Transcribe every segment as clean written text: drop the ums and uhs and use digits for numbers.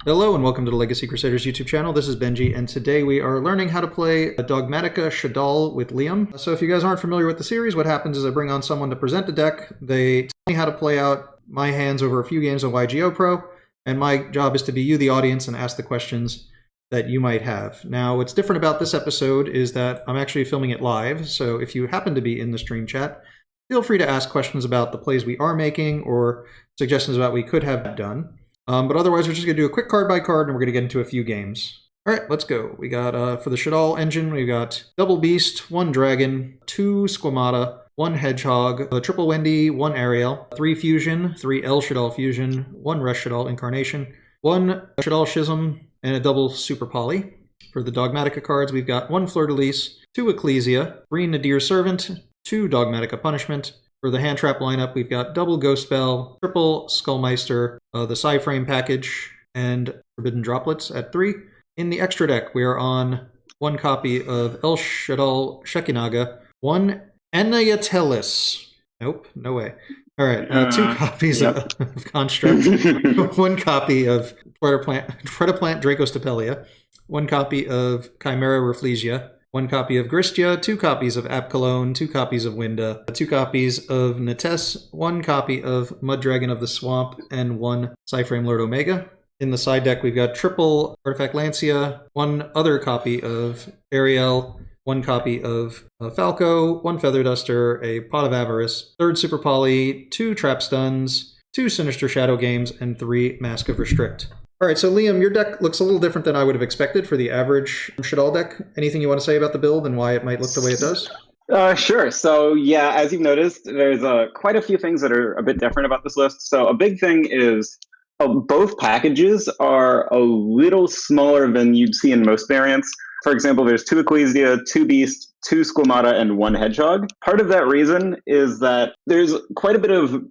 Hello and welcome to the Legacy Crusaders YouTube channel. This is Benji, and today we are learning how to play a Dogmatika Shaddoll with Liam. So if you guys aren't familiar with the series, what happens is I bring on someone to present the deck. They tell me how to play out my hands over a few games of YGOPRO, and my job is to be you, the audience, and ask the questions that you might have. Now, what's different about this episode is that I'm actually filming it live, so if you happen to be in the stream chat, feel free to ask questions about the plays we are making or suggestions about what we could have done. But otherwise, we're just going to do a quick card by card, and we're going to get into a few games. All right, let's go. We got, for the Shaddoll engine, we've got Double Beast, 1 Dragon, 2 Squamata, 1 Hedgehog, a Triple Wendy, 1 Ariel, 3 Fusion, 3 El Shaddoll Fusion, 1 Rush Shaddoll Incarnation, 1 Shaddoll Schism, and a double Super Poly. For the Dogmatika cards, we've got 1 Fleur-de-Lis, 2 Ecclesia, 3 Nadir Servant, 2 Dogmatika Punishment. For the hand trap lineup, we've got double Ghost Spell, triple Skullmeister, the Psy-Frame package, and Forbidden Droplets at 3. In the extra deck, we are on 1 copy of El Shaddoll Shekinaga, 1 Anayatelis. Nope, no way. All right, 2 copies of Construct, 1 copy of Predaplant Dracostapelia, 1 copy of Chimera Rafflesia, 1 copy of Gristia, 2 copies of Apkalone, 2 copies of Winda, 2 copies of Nates, 1 copy of Muddragon of the Swamp, and 1 Psy-Frame Lord Omega. In the side deck, we've got triple Artifact Lancia, 1 other copy of Ariel, 1 copy of Falco, 1 Feather Duster, a Pot of Avarice, 3rd Super Poly, 2 Trap Stuns, 2 Sinister Shadow Games, and 3 Mask of Restrict. All right, so Liam, your deck looks a little different than I would have expected for the average Shaddoll deck. Anything you want to say about the build and why it might look the way it does? Sure. So yeah, as you've noticed, there's quite a few things that are a bit different about this list. So a big thing is both packages are a little smaller than you'd see in most variants. For example, there's 2 Ecclesia, 2 Beast, 2 Squamata, and 1 Hedgehog. Part of that reason is that there's quite a bit of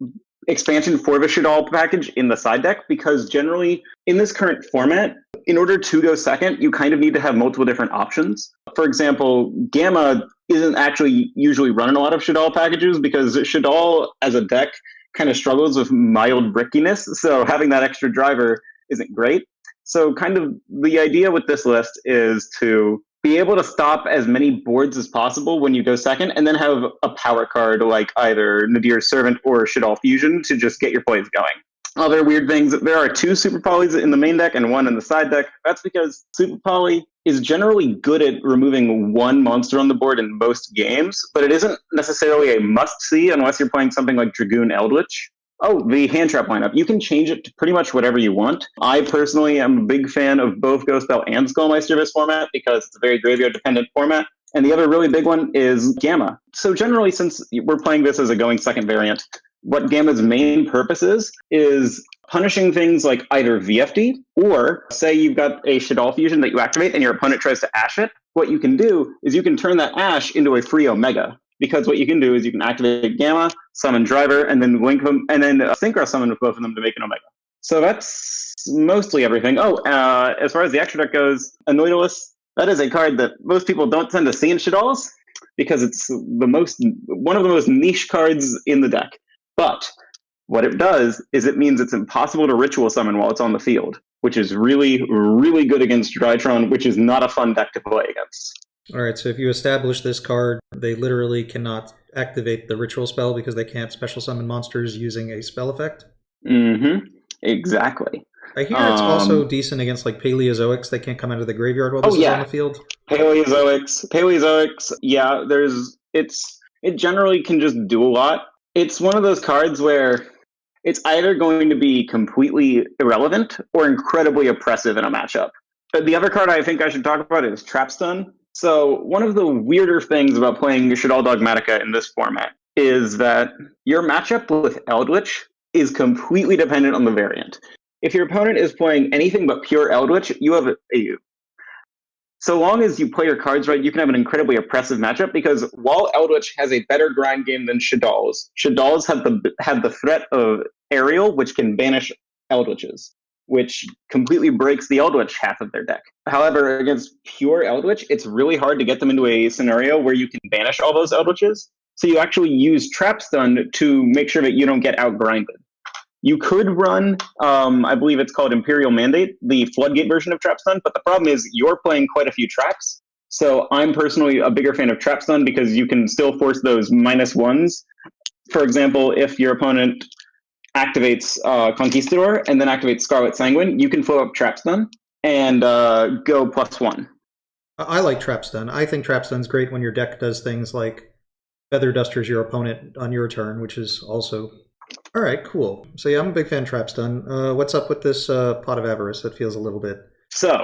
expansion for the Shaddoll package in the side deck, because generally in this current format, in order to go second, you kind of need to have multiple different options. For example, Gamma isn't actually usually run in a lot of Shaddoll packages because Shaddoll as a deck kind of struggles with mild brickiness, so having that extra driver isn't great. So kind of the idea with this list is to be able to stop as many boards as possible when you go second, and then have a power card like either Nadir Servant or Shaddoll Fusion to just get your plays going. Other weird things, there are 2 Super Polys in the main deck and 1 in the side deck. That's because Super Poly is generally good at removing 1 monster on the board in most games, but it isn't necessarily a must-see unless you're playing something like Dragoon Eldritch. Oh, the hand trap lineup. You can change it to pretty much whatever you want. I personally am a big fan of both Ghost Spell and Skullmeister this format because it's a very graveyard-dependent format. And the other really big one is Gamma. So generally, since we're playing this as a going second variant, what Gamma's main purpose is punishing things like either VFD, or say you've got a Shaddoll Fusion that you activate and your opponent tries to Ash it. What you can do is you can turn that Ash into a free Omega. Because what you can do is you can activate Gamma, summon Driver, and then link them, and then synchro summon with both of them to make an Omega. So that's mostly everything. Oh, as far as the extra deck goes, Anoidalus, that is a card that most people don't tend to see in Shaddolls because it's one of the most niche cards in the deck. But what it does is it means it's impossible to ritual summon while it's on the field, which is really, really good against Drytron, which is not a fun deck to play against. All right, so if you establish this card, they literally cannot activate the ritual spell because they can't special summon monsters using a spell effect? Mm-hmm. Exactly. I hear it's also decent against like Paleozoics. They can't come out of the graveyard while this is on the field. Paleozoics, yeah, it generally can just do a lot. It's one of those cards where it's either going to be completely irrelevant or incredibly oppressive in a matchup. But the other card I think I should talk about is Trapstun. So one of the weirder things about playing Shaddoll Dogmatika in this format is that your matchup with Eldritch is completely dependent on the variant. If your opponent is playing anything but pure Eldritch, you have so long as you play your cards right, you can have an incredibly oppressive matchup, because while Eldritch has a better grind game than Shaddolls have the threat of Ariel, which can banish Eldritches, which completely breaks the Eldritch half of their deck. However, against pure Eldritch, it's really hard to get them into a scenario where you can banish all those Eldritches. So you actually use Trap Stun to make sure that you don't get outgrinded. You could run, I believe it's called Imperial Mandate, the Floodgate version of Trap Stun, but the problem is you're playing quite a few traps. So I'm personally a bigger fan of Trap Stun because you can still force those -1s. For example, if your opponent activates Conquistador and then activates Scarlet Sanguine, you can flow up Trap Stun and go +1. I like Trap Stun. I think Trap Stun's great when your deck does things like Feather Dusters your opponent on your turn, which is also... All right, cool. So yeah, I'm a big fan of Trap Stun. What's up with this Pot of Avarice? That feels a little bit... So,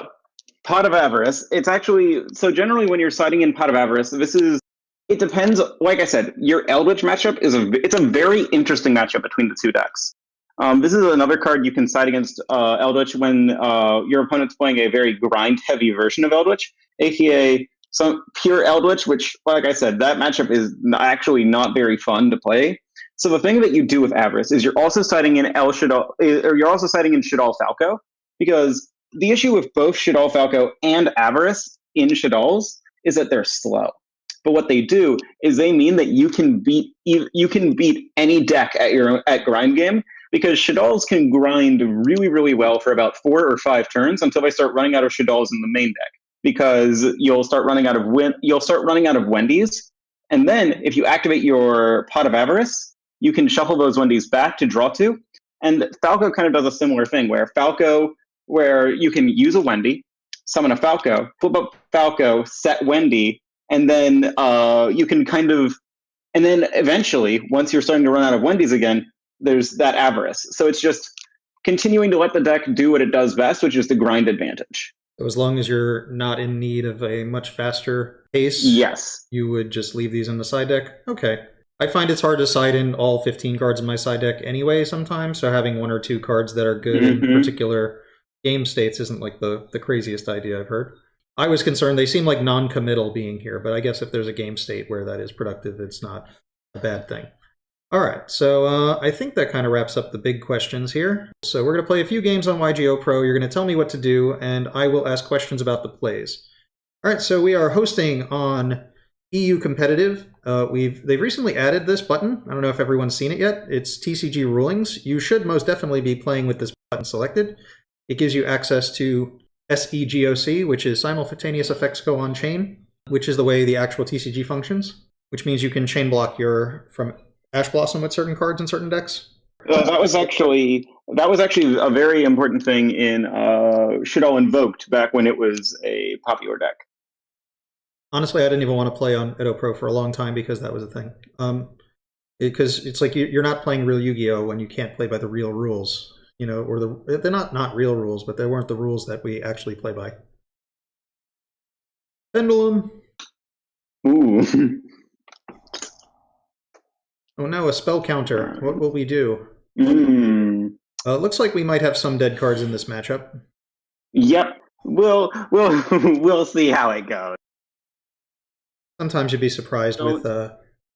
Pot of Avarice, it's actually... So generally when you're siding in Pot of Avarice, it depends. Like I said, your Eldritch matchup it's a very interesting matchup between the two decks. This is another card you can side against Eldritch when your opponent's playing a very grind-heavy version of Eldritch, aka some pure Eldritch, which, like I said, that matchup is actually not very fun to play. So the thing that you do with Avarice is you're also siding in Shaddoll Falco, because the issue with both Shaddoll Falco and Avarice in Shaddolls is that they're slow. But what they do is they mean that you can beat any deck at grind game, because Shaddolls can grind really, really well for about 4 or 5 turns until they start running out of Shaddolls in the main deck, because you'll start running out of Wendy's, and then if you activate your Pot of Avarice, you can shuffle those Wendy's back to draw 2. And Falco kind of does a similar thing where you can use a Wendy, summon a Falco, flip up Falco, set Wendy, and then you can and then eventually, once you're starting to run out of Wendy's again, there's that Avarice. So it's just continuing to let the deck do what it does best, which is the grind advantage. So as long as you're not in need of a much faster pace, yes, you would just leave these in the side deck? Okay. I find it's hard to side in all 15 cards in my side deck anyway sometimes, so having 1 or 2 cards that are good in particular game states isn't like the craziest idea I've heard. I was concerned they seem like non-committal being here, but I guess if there's a game state where that is productive, it's not a bad thing. All right, so I think that kind of wraps up the big questions here. So we're going to play a few games on YGOPRO. You're going to tell me what to do, and I will ask questions about the plays. All right, so we are hosting on EU Competitive. They've recently added this button. I don't know if everyone's seen it yet. It's TCG Rulings. You should most definitely be playing with this button selected. It gives you access to SEGOC, which is Simultaneous Effects Go On Chain, which is the way the actual TCG functions, which means you can chain block from Ash Blossom with certain cards in certain decks. That was actually a very important thing in Shaddoll Invoked back when it was a popular deck. Honestly, I didn't even want to play on Edo Pro for a long time because that was a thing. Because it's like you're not playing real Yu-Gi-Oh! When you can't play by the real rules. You know, or they're not real rules, but they weren't the rules that we actually play by. Pendulum. Ooh. Oh no, a spell counter. What will we do? Looks like we might have some dead cards in this matchup. Yep. We'll see how it goes. Sometimes you'd be surprised with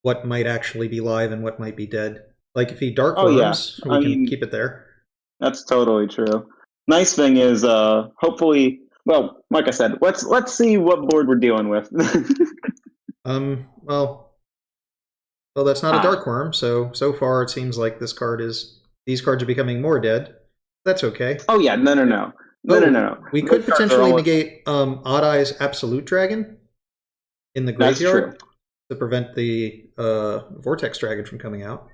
what might actually be live and what might be dead. Like if he Dark Worms, we can keep it there. That's totally true. Nice thing is, hopefully, well, like I said, let's see what board we're dealing with. Well, that's not a Dark Worm, so far it seems like these cards are becoming more dead. That's okay. Oh yeah, no. We could potentially negate Odd Eye's Absolute Dragon in the graveyard to prevent the Vortex Dragon from coming out.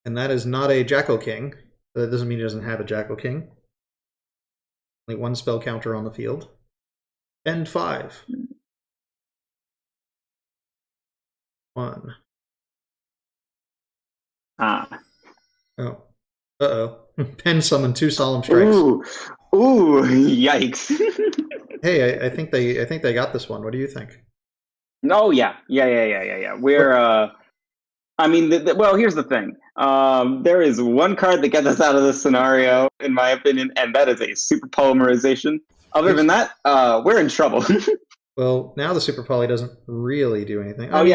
And that is not a Jackal King. That doesn't mean he doesn't have a Jackal King. Only 1 spell counter on the field. End 5. 1. Oh. Uh-oh. Pen summon 2 Solemn Strikes. Ooh, yikes. Hey, I think they got this one. What do you think? Oh yeah. We're I mean, well, here's the thing. There is one card that gets us out of this scenario, in my opinion, and that is a Super Polymerization. Other than that, we're in trouble. Well, now the Super Poly doesn't really do anything. Now we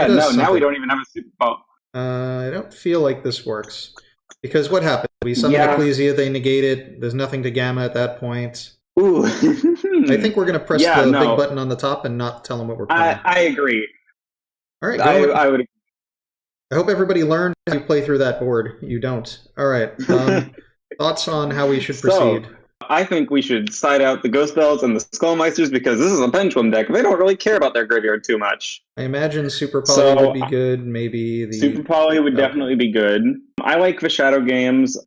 don't even have a Super Poly. I don't feel like this works. Because what happens? We summon Ecclesia, they negate it, there's nothing to Gamma at that point. Ooh. I think we're going to press the big button on the top and not tell them what we're playing. I agree. All right, I would agree. I hope everybody learned how you play through that board. You don't. All right. Thoughts on how we should proceed? I think we should side out the Ghost Bells and the Skullmeisters because this is a Pendulum deck. They don't really care about their graveyard too much. I imagine Super Poly would be good. Maybe the Super Poly would definitely be good. I like the Shadow Games.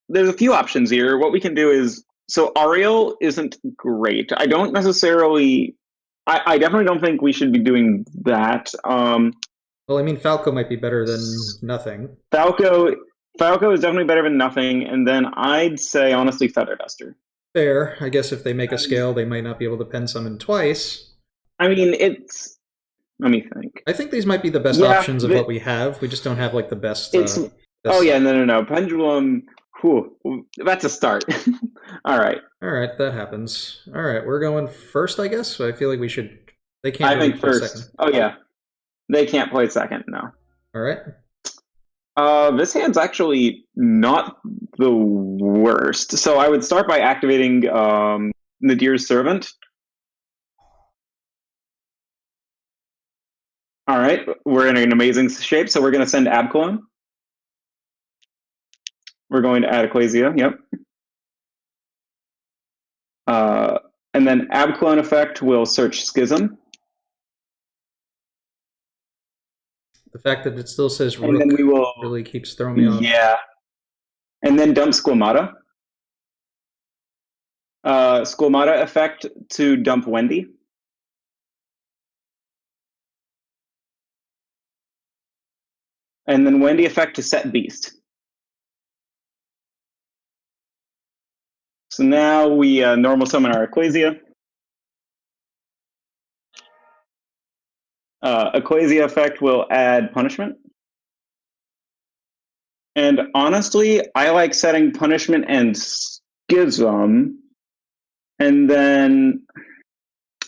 There's a few options here. What we can do is, so Ariel isn't great. I don't necessarily, I definitely don't think we should be doing that. Well, I mean, Falco might be better than nothing. Falco is definitely better than nothing, and then I'd say, honestly, Feather Duster. Fair. I guess if they make a scale, they might not be able to pen summon twice. I mean, let me think. I think these might be the best options of what we have. We just don't have, like, the best... Oh, yeah, no. Pendulum, that's a start. All right. All right, that happens. All right, we're going first, I guess. So I feel like we should... They can't I think first. Second. Oh, yeah. They can't play second, no. All right. This hand's actually not the worst. So I would start by activating Nadir's Servant. All right, we're in an amazing shape, so we're going to send Abclone. We're going to add Ecclesia, yep. And then Abclone effect will search Schism. The fact that it still says Rook really keeps throwing me off. Yeah. And then dump Squamata. Squamata effect to dump Wendy. And then Wendy effect to set Beast. So now we normal summon our Ecclesia. Ecclesia effect will add Punishment. And honestly, I like setting Punishment and Schism. And then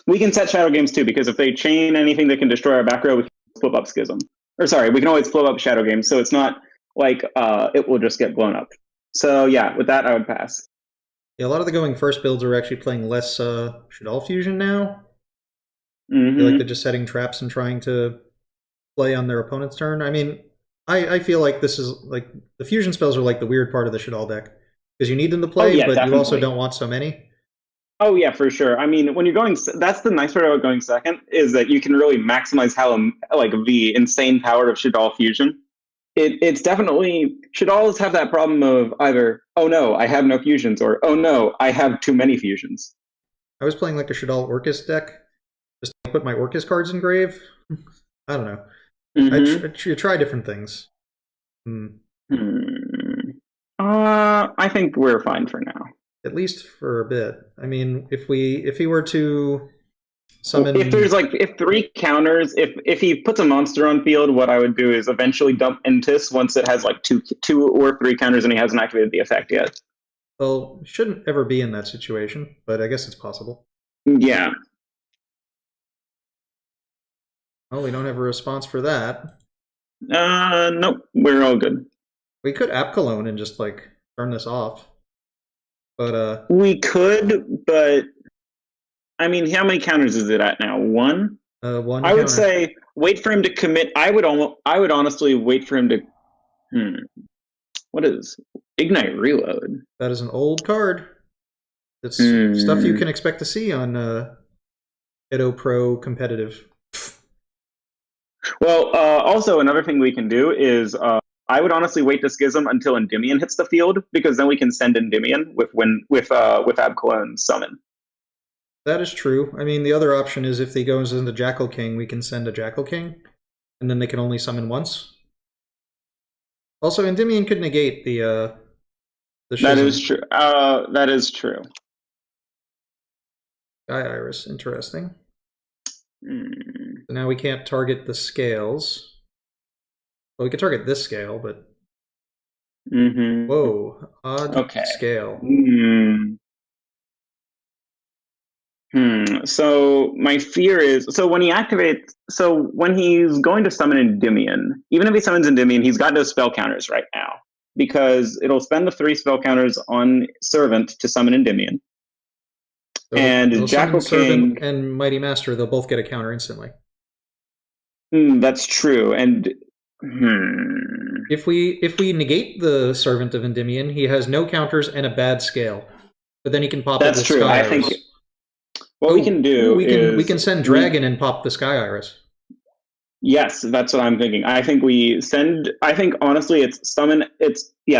we can set Shadow Games too, because if they chain anything that can destroy our back row, we can flip up Schism. Or sorry, we can always flip up Shadow Games, so it's not like it will just get blown up. So yeah, with that, I would pass. Yeah, a lot of the going first builds are actually playing less Shaddoll Fusion now. Mm-hmm. I feel like they're just setting traps and trying to play on their opponent's turn. I mean, I feel like this is like the fusion spells are like the weird part of the Shaddoll deck because you need them to play, but definitely. You also don't want so many. Oh yeah, for sure. I mean, when you're going, that's the nice part about going second is that you can really maximize how like the insane power of Shaddoll Fusion. It's definitely Shaddolls have that problem of either oh no, I have no fusions, or oh no, I have too many fusions. I was playing like a Shaddoll Orcus deck. Just put my Orcus cards in grave. I don't know. I try different things. I think we're fine for now. At least for a bit. I mean, if he were to summon, if there's like three counters, if he puts a monster on field, what I would do is eventually dump Intis once it has like two or three counters and he hasn't activated the effect yet. Well, shouldn't ever be in that situation, but I guess it's possible. Yeah. Well, we don't have a response for that. Nope, we're all good. We could Apcalone and just like turn this off. But we could, but I mean, how many counters is it at now? One? One. I would say wait for him to commit. I would honestly wait for him to. What is Ignite Reload? That is an old card. It's stuff you can expect to see on YGOPRO competitive. Well, also another thing we can do is I would honestly wait to Schism until Endymion hits the field, because then we can send Endymion with Abcalone's summon. That is true. I mean, the other option is if he goes into Jackal King, we can send a Jackal King, and then they can only summon once. Also, Endymion could negate the Schism. That is true. That is true. Sky Iris, interesting. So now we can't target the scales. Well, we could target this scale, but... Whoa, odd scale. So my fear is, when he's going to summon Endymion, even if he summons Endymion, he's got no spell counters right now, because it'll spend the 3 spell counters on Servant to summon Endymion. So and Jackal King and Mighty Master, they'll both get a counter instantly. That's true, and If we negate the Servant of Endymion, he has no counters and a bad scale. But then he can pop it with true. Sky I think Iris. what we can do we can send Dragon and pop the Sky Iris. Yes, that's what I'm thinking. I think we send. I think honestly, it's summon.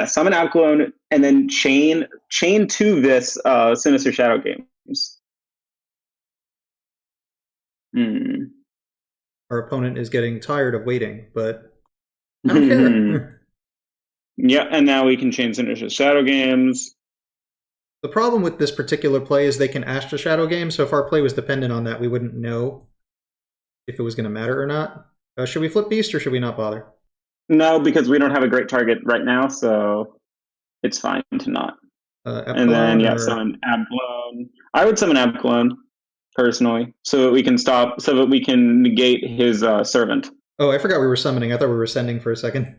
Summon Abclone and then chain to this Sinister Shadow Games. Our opponent is getting tired of waiting, but I don't care. Yeah, and now we can chain Sinister Shadow Games. The problem with this particular play is they can Astra Shadow Game, so if our play was dependent on that, we wouldn't know if it was going to matter or not. Should we flip Beast or should we not bother? No, because we don't have a great target right now, so it's fine to not. And then summon Abclone. I would summon Abclone personally, so that we can negate his servant. Oh, I forgot we were summoning. I thought we were sending for a second.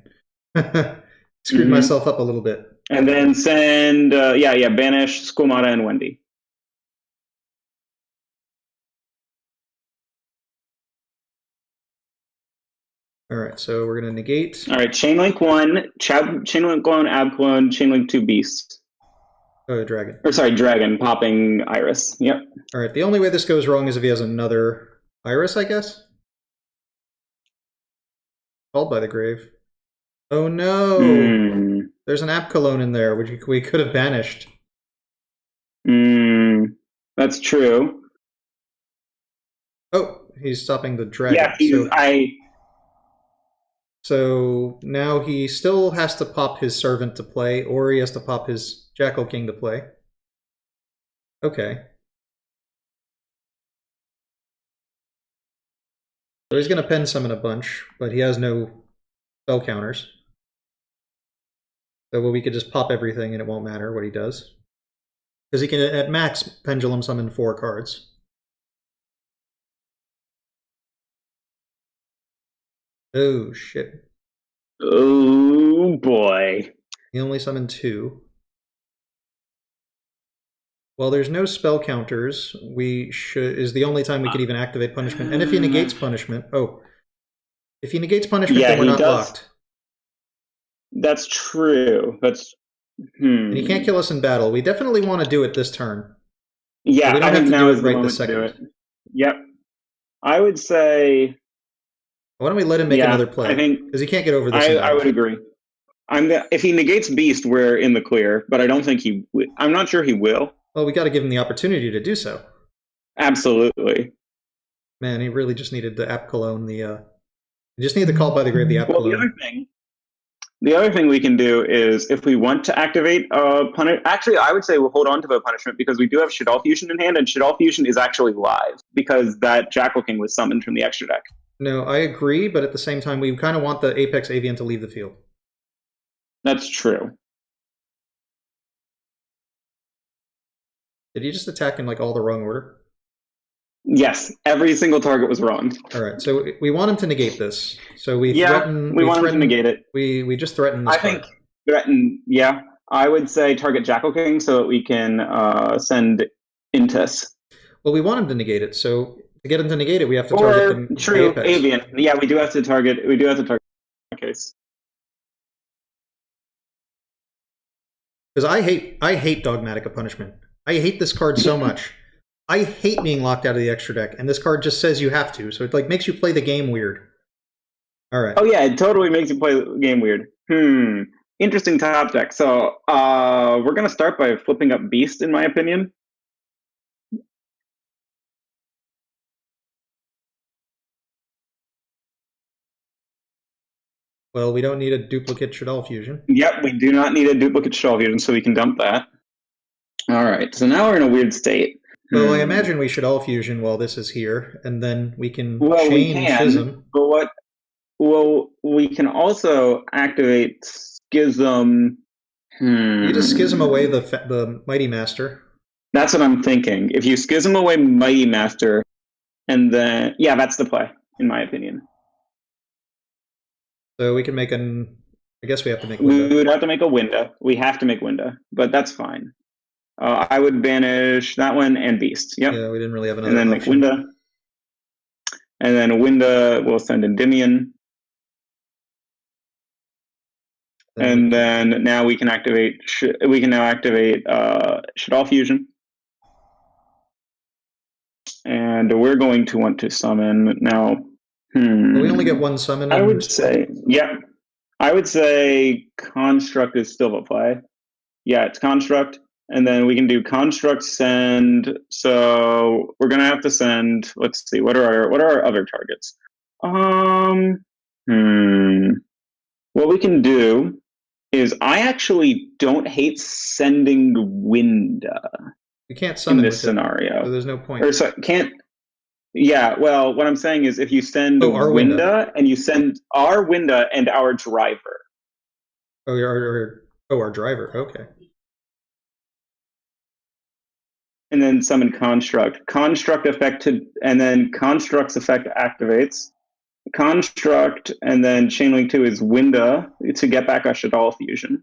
Screwed myself up a little bit. And then send banish Squamata and Wendy. All right, so we're going to negate. All right, Chainlink 1, Chainlink Clone, Abclone, Chainlink 2 Beast. Oh, Dragon. Or sorry, Dragon, popping Iris. Yep. All right, the only way this goes wrong is if he has another Iris, I guess? Called by the Grave. Oh no! There's an Abclone in there, which we could have banished. That's true. Oh, he's stopping the Dragon. Yeah, So now he still has to pop his Servant to play, or he has to pop his Jackal King to play. Okay. So he's going to pen summon a bunch, but he has no spell counters. So we could just pop everything and it won't matter what he does. Because he can, at max, Pendulum summon 4 cards. Oh, shit. Oh, boy. He only summoned 2. Well, there's no spell counters. Is the only time we could even activate punishment. And if he negates punishment... Oh. If he negates punishment, then we're not locked. That's true. And he can't kill us in battle. We definitely want to do it this turn. Yeah, we don't have to do it right this second. Do it. Yep. I would say... Why don't we let him make another play? Because he can't get over this. I would agree. If he negates Beast, we're in the clear, but I don't think I'm not sure he will. Well, we got to give him the opportunity to do so. Absolutely. Man, he really just needed the Abclone. He just needed the Call by the Grave, the Abclone. Well, the other thing we can do is, if we want to activate actually, I would say we'll hold on to the punishment because we do have Shaddoll Fusion in hand, and Shaddoll Fusion is actually live because that Jackal King was summoned from the extra deck. No, I agree, but at the same time, we kind of want the Apex Avian to leave the field. That's true. Did he just attack in like all the wrong order? Yes, every single target was wrong. All right, so we want him to negate this. So we want him to negate it. We just threaten this card. Threaten. Yeah, I would say target Jackal King so that we can send Intus. Well, we want him to negate it, so to get him to negate it, we have to target the Apex. Avian. Yeah, we do have to target. We do have to target in that case. Because I hate Dogmatika Punishment. I hate this card so much. I hate being locked out of the extra deck, and this card just says you have to, so it like makes you play the game weird. All right. Oh yeah, it totally makes you play the game weird. Interesting top deck. So we're gonna start by flipping up Beast, in my opinion. Well, we don't need a duplicate Shaddoll Fusion. Yep, we do not need a duplicate Shaddoll Fusion, so we can dump that. All right, so now we're in a weird state. Well, I imagine we Shaddoll Fusion while this is here, and then we can chain Schism. But we can also activate Schism. You just Schism away the Mighty Master. That's what I'm thinking. If you Schism away Mighty Master, and then that's the play, in my opinion. So we can make I guess we have to make Winda. We would have to make a Winda. We have to make Winda, but that's fine. I would banish that one and Beast. Yep. Yeah, we didn't really have another And then option. make Winda. And then Winda will send Endymion. And then now we can activate. We can now activate Shaddoll Fusion, and we're going to want to summon now. But we only get one summon. I would say, yeah. I would say Construct is still a play. Yeah, it's Construct, and then we can do Construct send. So we're gonna have to send. Let's see. What are our other targets? What we can do is I actually don't hate sending Winda. You can't summon in this scenario. So there's no point. Or so can't. Yeah, well, what I'm saying is if you send Winda and you send our Winda and our driver. Oh, our driver. Okay. And then summon Construct. Construct effect and then Construct's effect activates. Construct and then Chainlink 2 is Winda to get back a Shaddoll Fusion.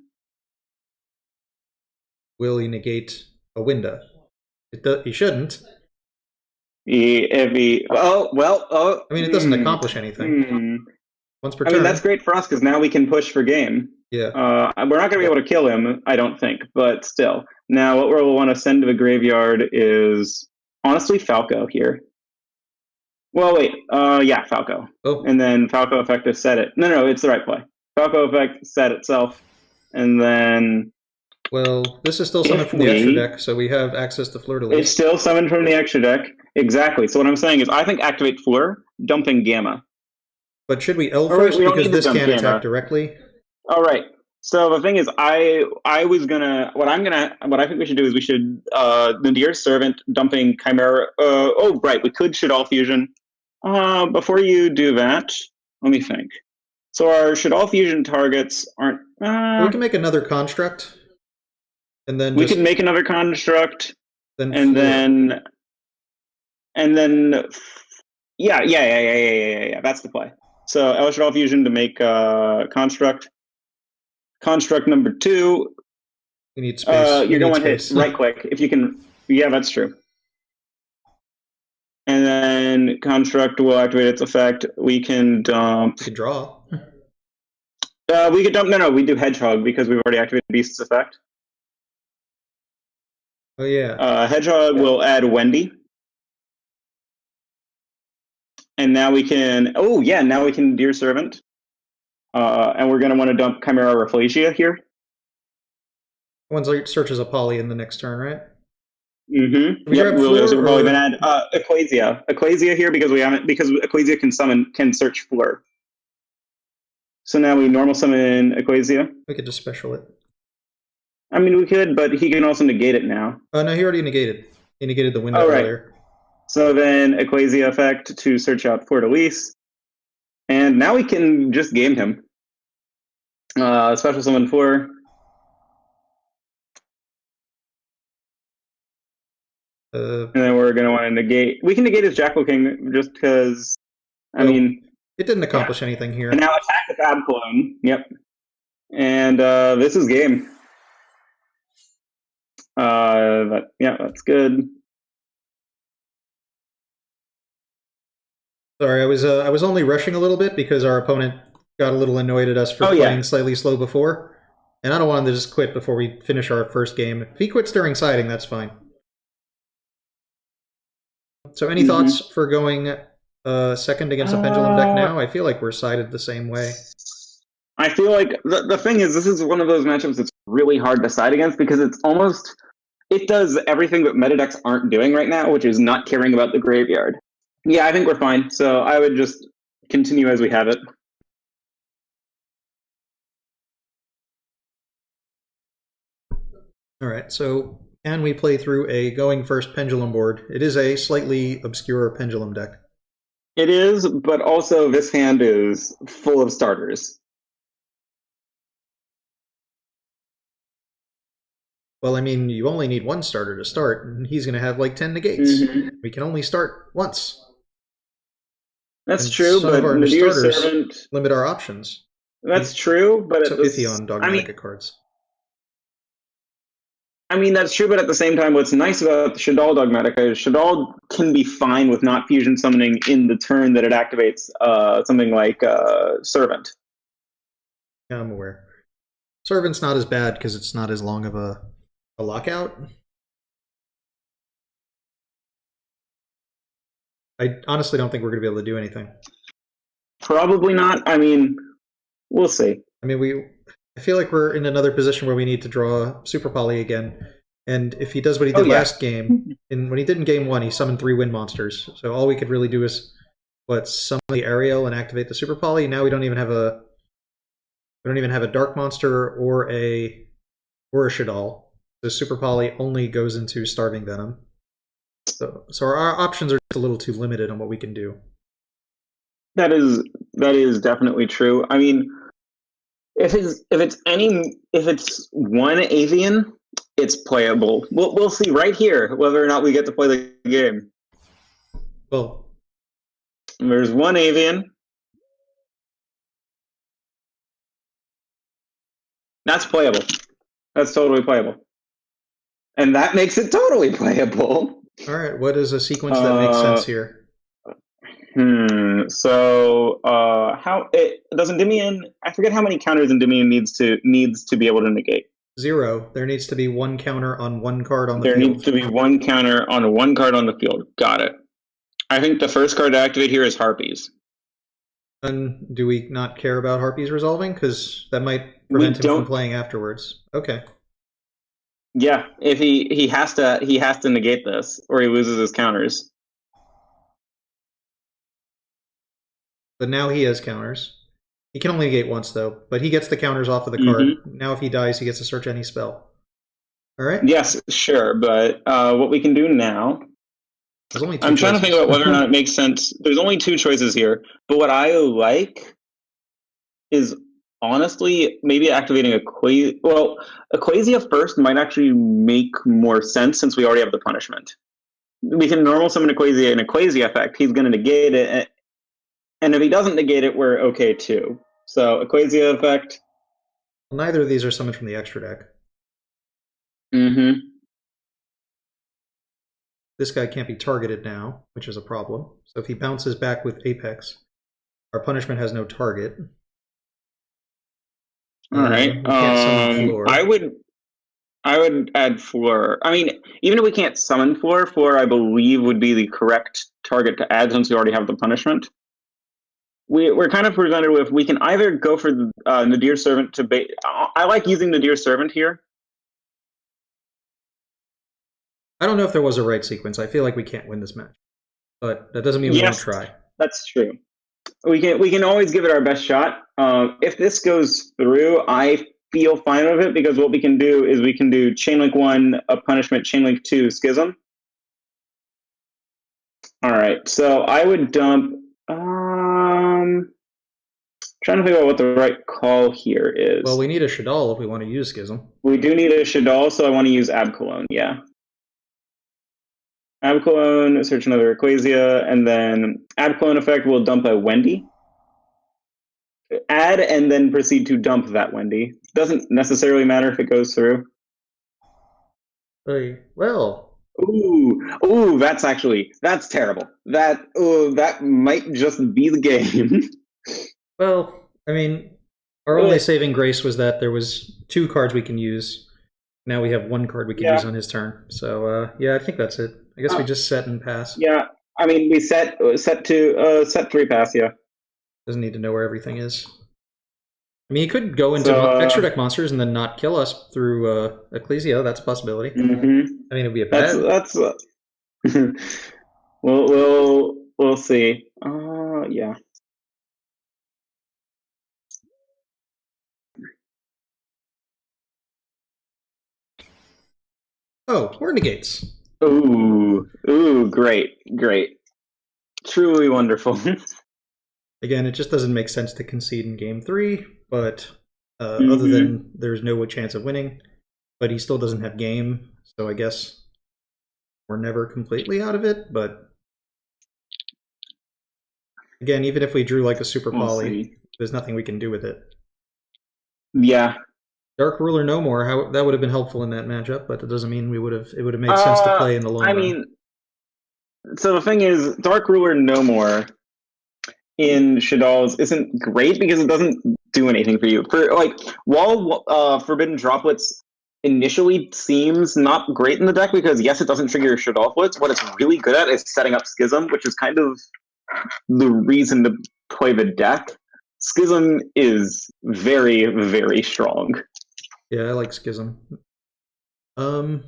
Will he negate a Winda? He shouldn't. I mean, it doesn't accomplish anything. Once per turn. I mean, that's great for us because now we can push for game. Yeah. We're not going to be able to kill him, I don't think, but still. Now, what we'll want to send to the graveyard is, honestly, Falco here. Well, wait. Yeah, Falco. Oh. And then Falco effect to set it. No, it's the right play. Falco effect set itself, and then... Well, this is still summoned from the extra deck, so we have access to Fleur de Lis. It's still summoned from the extra deck. Exactly. So what I'm saying is I think activate Fleur, dumping Gamma. But should we L first? Because this can't attack directly. All right. So the thing is, I what I think we should do is we should Nadir's Servant, dumping Chimera. We could Shaddoll Fusion. Before you do that, let me think. So our Shaddoll Fusion targets aren't. We can make another construct, and then we can make another construct, and then yeah. That's the play. So El Shaddoll Fusion to make construct. Construct number 2. You need space. You're going to hit right click if you can. Yeah, that's true. And then construct will activate its effect. We can dump. We can draw. We could dump. No. We do Hedgehog because we've already activated Beast's effect. Oh yeah. Hedgehog will add Wendy. And now we can. Oh yeah. Now we can Dear Servant. And we're going to want to dump Chimera Rafflesia here. One searches a poly in the next turn, right? Mm-hmm. Yep, we're probably going to add Equasia. Equasia here because Equasia can search Fleur. So now we normal summon Equasia. We could just special it. I mean, we could, but he can also negate it now. Oh, no, he already negated. He negated the window earlier. So then Equasia effect to search out Fleur de Lis. And now we can just game him. Special summon 4. And then we're going to want to negate. We can negate his Jackal King just because, I mean... It didn't accomplish anything here. And now attack the Fab Clone. Yep. And this is game. That's good. Sorry, I was only rushing a little bit because our opponent got a little annoyed at us for playing slightly slow before. And I don't want him to just quit before we finish our first game. If he quits during siding, that's fine. So any thoughts for going second against a Pendulum deck now? I feel like we're sided the same way. I feel like the thing is, this is one of those matchups that's really hard to side against because it does everything that meta decks aren't doing right now, which is not caring about the graveyard. Yeah, I think we're fine. So I would just continue as we have it. All right, so can we play through a going first Pendulum board? It is a slightly obscure Pendulum deck. It is, but also this hand is full of starters. Well, I mean, you only need one starter to start, and he's going to have like 10 negates. We can only start once. That's true, but our starters limit our options. That's true, but so iffy on Dogmatika cards. I mean, that's true, but at the same time, what's nice about the Shaddoll Dogmatika is Shaddoll can be fine with not fusion summoning in the turn that it activates something like Servant. Yeah, I'm aware. Servant's not as bad because it's not as long of a lockout. I honestly don't think we're going to be able to do anything. Probably not. I mean, we'll see. I mean, I feel like we're in another position where we need to draw Super Poly again. And if he does what he did last game, when he did in game 1, he summoned 3 wind monsters. So all we could really do is summon the Ariel and activate the Super Poly. Now we don't even have a dark monster or a Shaddoll. The Super Poly only goes into Starving Venom. So our options are just a little too limited on what we can do. That is definitely true. I mean, if it's one avian, it's playable. We'll see right here whether or not we get to play the game. Well, there's one avian. That's playable. That's totally playable. And that makes it totally playable. All right, what is a sequence that makes sense here? So how does Endymion? I forget how many counters Endymion needs to be able to negate. 0. There needs to be 1 counter on 1 card on the field. There needs to be 1 counter on 1 card on the field. Got it. I think the first card to activate here is Harpies. And do we not care about Harpies resolving? Because that might prevent him from playing afterwards. Okay. Yeah, if he has to negate this, or he loses his counters. But now he has counters. He can only negate once, though. But he gets the counters off of the card. Now if he dies, he gets to search any spell. All right? Yes, sure. But what we can do now... There's only 2 I'm trying to think about whether or not it makes sense. There's only 2 choices here. But what I like is, honestly, maybe activating Equasia. Well, Equasia first might actually make more sense since we already have the punishment. We can normal summon Equasia in Equasia effect. He's going to negate it. And if he doesn't negate it, we're okay too. So, Equasia effect. Well, neither of these are summoned from the extra deck. This guy can't be targeted now, which is a problem. So if he bounces back with Apex, our punishment has no target. All right. I would add Floor. I mean, even if we can't summon Floor I believe would be the correct target to add since we already have the punishment. We're kind of presented with, we can either go for Nadir Servant to bait. I like using Nadir Servant here. I don't know if there was a right sequence. I feel like we can't win this match. But that doesn't mean we won't try. That's true. We can always give it our best shot. If this goes through, I feel fine with it because what we can do is we can do Chainlink 1, a punishment, Chainlink 2, Schism. All right, so I would dump... trying to figure out what the right call here is. Well, we need a Shaddoll if we want to use Schism. We do need a Shaddoll, so I want to use Abcalone, yeah. Abcalone, search another Equasia, and then Abcalone effect will dump a Wendy. Add and then proceed to dump that Wendy. Doesn't necessarily matter if it goes through. Well. Ooh, that's terrible. That might just be the game. Well, I mean, our only saving grace was that there was 2 cards we can use. Now we have 1 card we can use on his turn. So, yeah, I think that's it. I guess we just set and pass. Yeah, I mean, we set 3 pass, yeah. Doesn't need to know where everything is. I mean, he could go into extra deck monsters and then not kill us through Ecclesia. That's a possibility. I mean, it'd be a bad. That's we'll see. Yeah. Oh, we're negates. Ooh, great. Truly wonderful. Again, it just doesn't make sense to concede in game 3, but other than there's no chance of winning, but he still doesn't have game, so I guess we're never completely out of it, but again, even if we drew like a Super Poly, there's nothing we can do with it. Yeah. Dark Ruler no more. That would have been helpful in that matchup, but that doesn't mean it would have made sense to play in the long run. I mean, so the thing is, Dark Ruler no more in Shaddoll's isn't great because it doesn't do anything for you. For like, while Forbidden Droplets initially seems not great in the deck because yes, it doesn't trigger your Shaddoll Flits. What it's really good at is setting up Schism, which is kind of the reason to play the deck. Schism is very, very strong. Yeah, I like Schism. All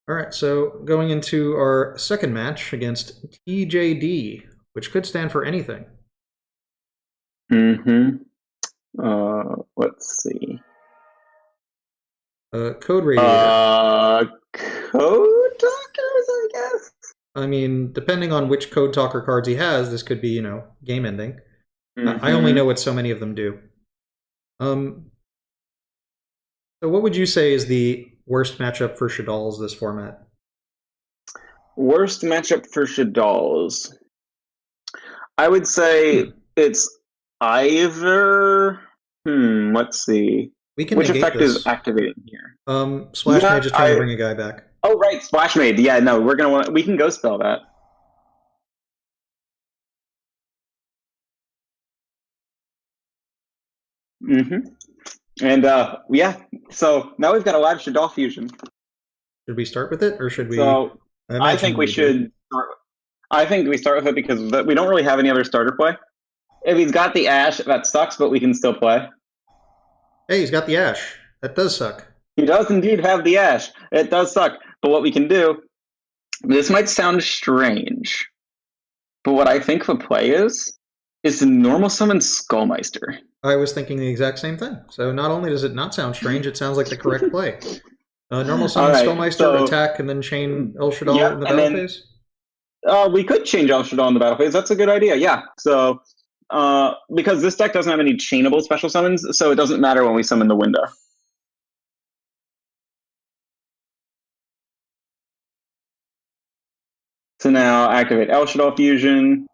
right, so going into our second match against TJD, which could stand for anything. Let's see. Code Radiator. Code Talkers, I guess. I mean, depending on which Code Talker cards he has, this could be, you know, game ending. I only know what so many of them do. So what would you say is the worst matchup for Shaddolls this format? Worst matchup for Shaddolls. I would say it's either. Let's see. We can Which negate effect this. is activating here? Splash Mage is trying to bring a guy back. Oh right, Splash Mage. Yeah, no, we're gonna want. We can go spell that. And yeah. So now we've got a live Shaddoll fusion. Should we start with it, or should we? So I think we should. I think we start with it because we don't really have any other starter play. If he's got the Ash, that sucks, but we can still play. Hey, he's got the Ash. That does suck. He does indeed have the Ash. It does suck. But what we can do, this might sound strange, but what I think the play is to normal summon Skullmeister. I was thinking the exact same thing. So not only does it not sound strange, it sounds like the correct play. Normal summon Skullmeister, attack, and then chain El Shaddoll in the battle phase? We could change El Shaddoll in the battle phase. That's a good idea, yeah. So, because this deck doesn't have any chainable special summons, so it doesn't matter when we summon the window. So now activate El Shaddoll Fusion,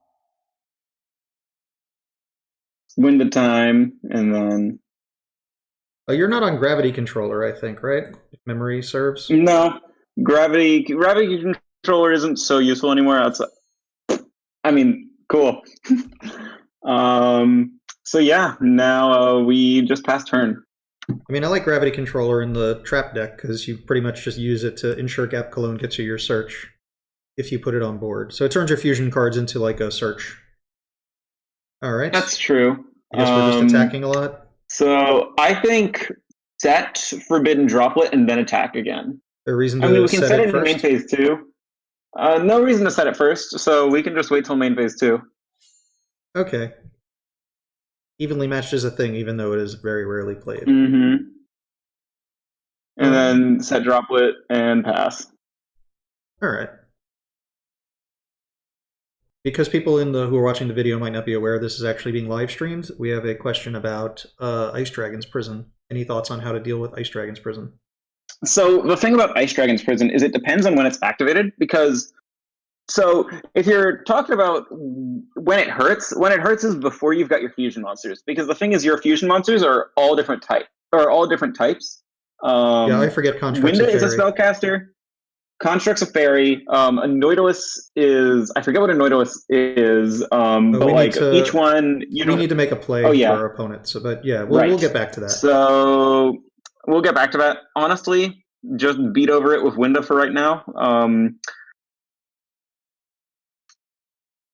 window time, and then... you're not on Gravity Controller, I think, right? If memory serves? No. Gravity Controller isn't so useful anymore. I mean, cool. So yeah, now we just pass turn. I mean, I like Gravity Controller in the trap deck because you pretty much just use it to ensure Gap Cologne gets you your search if you put it on board. So it turns your fusion cards into like a search. All right. That's true. I guess we're just attacking a lot. So I think set Forbidden Droplet and then attack again. A reason to we can set it in first? main phase 2. No reason to set it first, so we can just wait till main phase 2. Okay. Evenly matched is a thing, even though it is very rarely played. And then set Droplet and pass. All right. Because people who are watching the video might not be aware this is actually being live streamed, we have a question about Ice Dragon's Prison. Any thoughts on how to deal with Ice Dragon's Prison? So the thing about Ice Dragon's Prison is it depends on when it's activated, because so if you're talking about when it hurts is before you've got your fusion monsters, because the thing is your fusion monsters are all different types. Yeah, I forget Constructs Winda of is a Fairy. spellcaster. Constructs of Fairy. A Nautilus is, I forget what a Nautilus is, but like each one, we need to make a play for our opponent. So, but yeah, we'll get back to that. So we'll get back to that. Honestly, just beat over it with Winda for right now.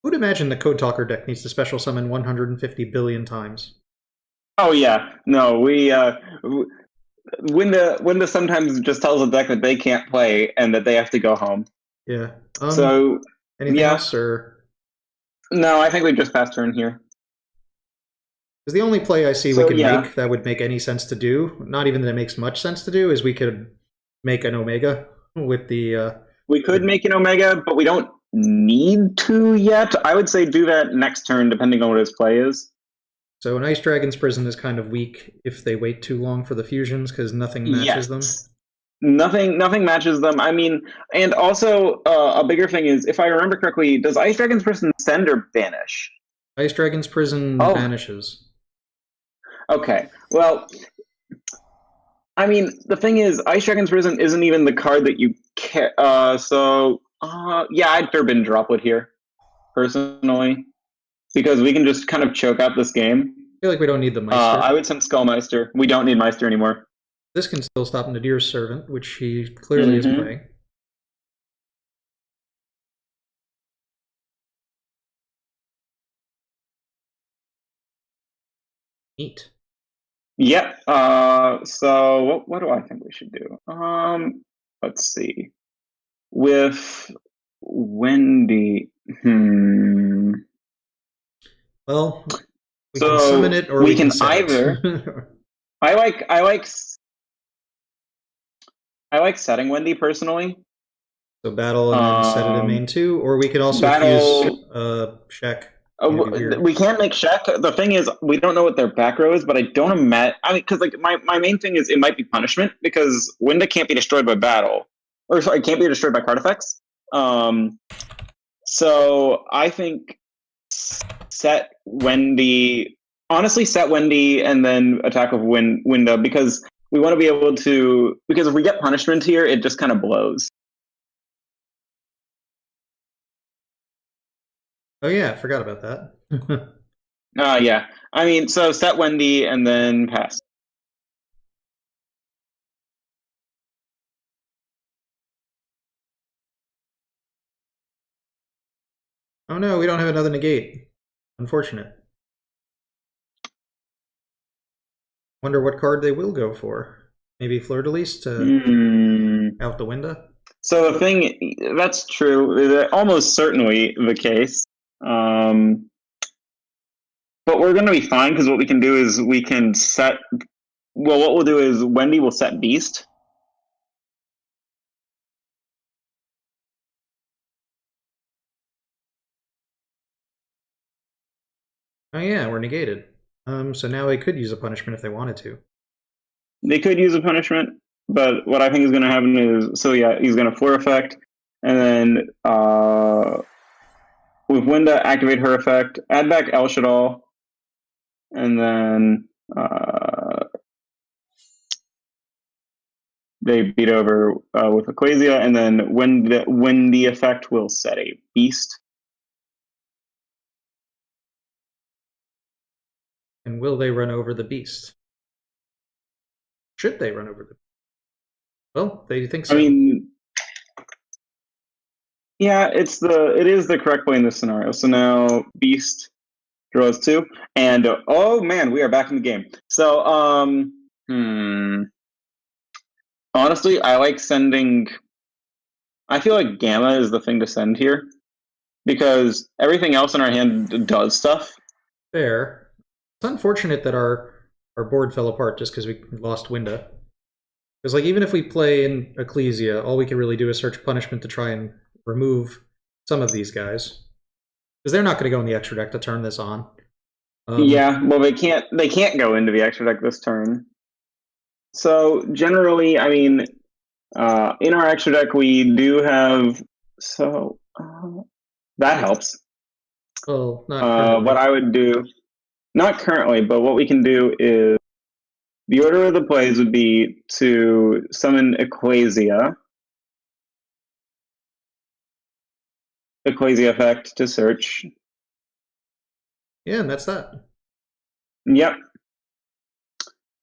Who'd imagine the Code Talker deck needs to special summon 150 billion times? Oh yeah, no, Winda sometimes just tells a deck that they can't play and that they have to go home. Yeah. So anything else, or no? I think we just pass turn here. Because the only play I see we can make that would make any sense to do, not even that it makes much sense to do, is we could make an Omega with the... we could make an Omega, but we don't need to yet. I would say do that next turn, depending on what his play is. So an Ice Dragon's Prison is kind of weak if they wait too long for the fusions, because nothing matches them. Nothing matches them. I mean, and also a bigger thing is, if I remember correctly, does Ice Dragon's Prison send or banish? Ice Dragon's Prison banishes. Okay, well, I mean, the thing is, Ice Dragon's Prison isn't even the card that you care. Yeah, I'd Forbidden Droplet here, personally, because we can just kind of choke out this game. feel like we don't need the Meister. I would send Skullmeister. We don't need Meister anymore. This can still stop Nadir's Servant, which he clearly is playing. Neat. Yep. So what do I think we should do? Let's see. With Wendy. Well, we can summon it, or we can either. I like setting Wendy personally. So battle and then set it in main 2, or we could also use Shek. We can't make Shek. The thing is, we don't know what their back row is, but I don't imagine. I mean, because like my main thing is it might be punishment because Winda can't be destroyed by battle, or sorry, can't be destroyed by card effects. So I think set Wendy. Honestly, set Wendy and then attack with Winda because we want to be able to. Because if we get punishment here, it just kind of blows. Oh yeah, I forgot about that. Yeah. I mean, so set Wendy and then pass. Oh no, we don't have another negate. Unfortunate. Wonder what card they will go for. Maybe Fleur-de-Lis to out the window? So the thing, that's true. Almost certainly the case. But we're going to be fine because what we can do is we can set... Well, what we'll do is Wendy will set Beast. Oh yeah, we're negated. So now they could use a punishment if they wanted to. They could use a punishment, but what I think is going to happen is... So yeah, he's going to Fleur effect, and then with Winda, activate her effect, add back El Shaddoll, and then they beat over with Equasia, and then when the effect will set a Beast. And will they run over the Beast? Should they run over the Beast? Well, they think so. I mean, yeah, it is the correct play in this scenario. So now Beast draws 2, and oh man, we are back in the game. So honestly, I like sending. I feel like Gamma is the thing to send here because everything else in our hand does stuff. Fair. It's unfortunate that our board fell apart just because we lost Winda. Because like even if we play in Ecclesia, all we can really do is search punishment to try and remove some of these guys. Because they're not going to go in the extra deck to turn this on. Yeah, well they can't go into the extra deck this turn. So generally, I mean, in our extra deck we do have that helps. Well, not currently. What I would do, not currently, but what we can do is the order of the plays would be to summon Equasia effect to search. Yeah, and that's that. Yep.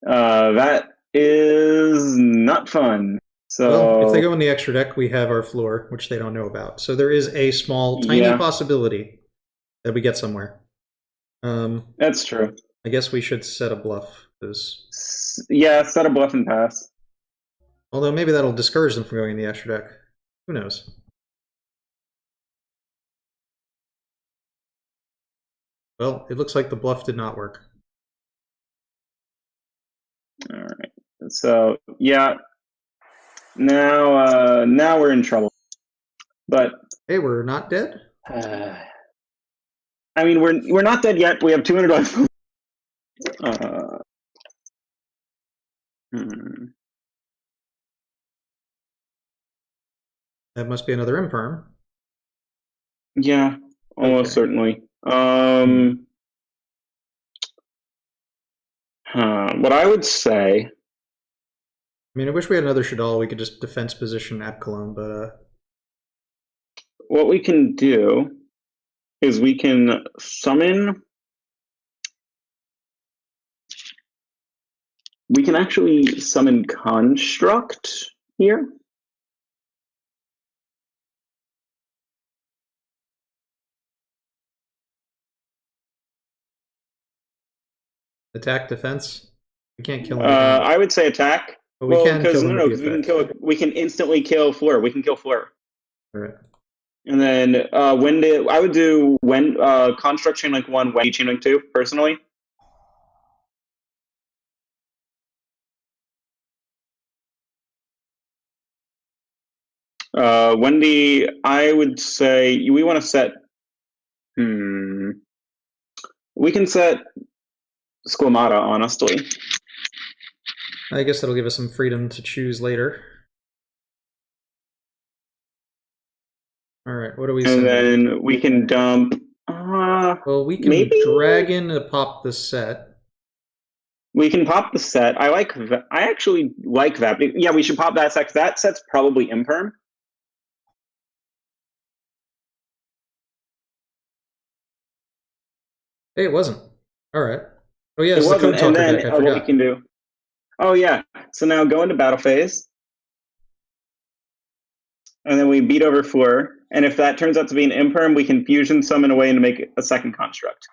That is not fun. So well, if they go in the extra deck, we have our floor, which they don't know about. So there is a small, tiny possibility that we get somewhere. That's true. I guess we should set a bluff. Yeah, set a bluff and pass. Although maybe that'll discourage them from going in the extra deck. Who knows? Well, it looks like the bluff did not work. All right. So yeah. Now we're in trouble. But hey, we're not dead? I mean, we're not dead yet. We have $200. That must be another imperm. Yeah, almost certainly. What I would say... I mean, I wish we had another Shaddoll. We could just defense position Abkalon, but... What we can do is we can summon We can actually summon Construct here. Attack, defense. We can't kill anything. I would say attack. But we can kill them with the because we can instantly kill Fleur. We can kill Fleur. All right. And then I would do Construct Chain Link 1, Wendy Chain Link 2, personally. Wendy, I would say we want to set. We can set Squamata, honestly. I guess that'll give us some freedom to choose later. All right, what do we And then we can dump. Well, we can dragon to pop the set. We can pop the set. I actually like that. Yeah, we should pop that set. That set's probably imperm. Hey, it wasn't. All right. Oh yeah, it's the Code Talker deck. I forgot. What we can do. Oh yeah. So now go into battle phase. And then we beat over Fleur. And if that turns out to be an imperm, we can fusion summon away and make a second construct.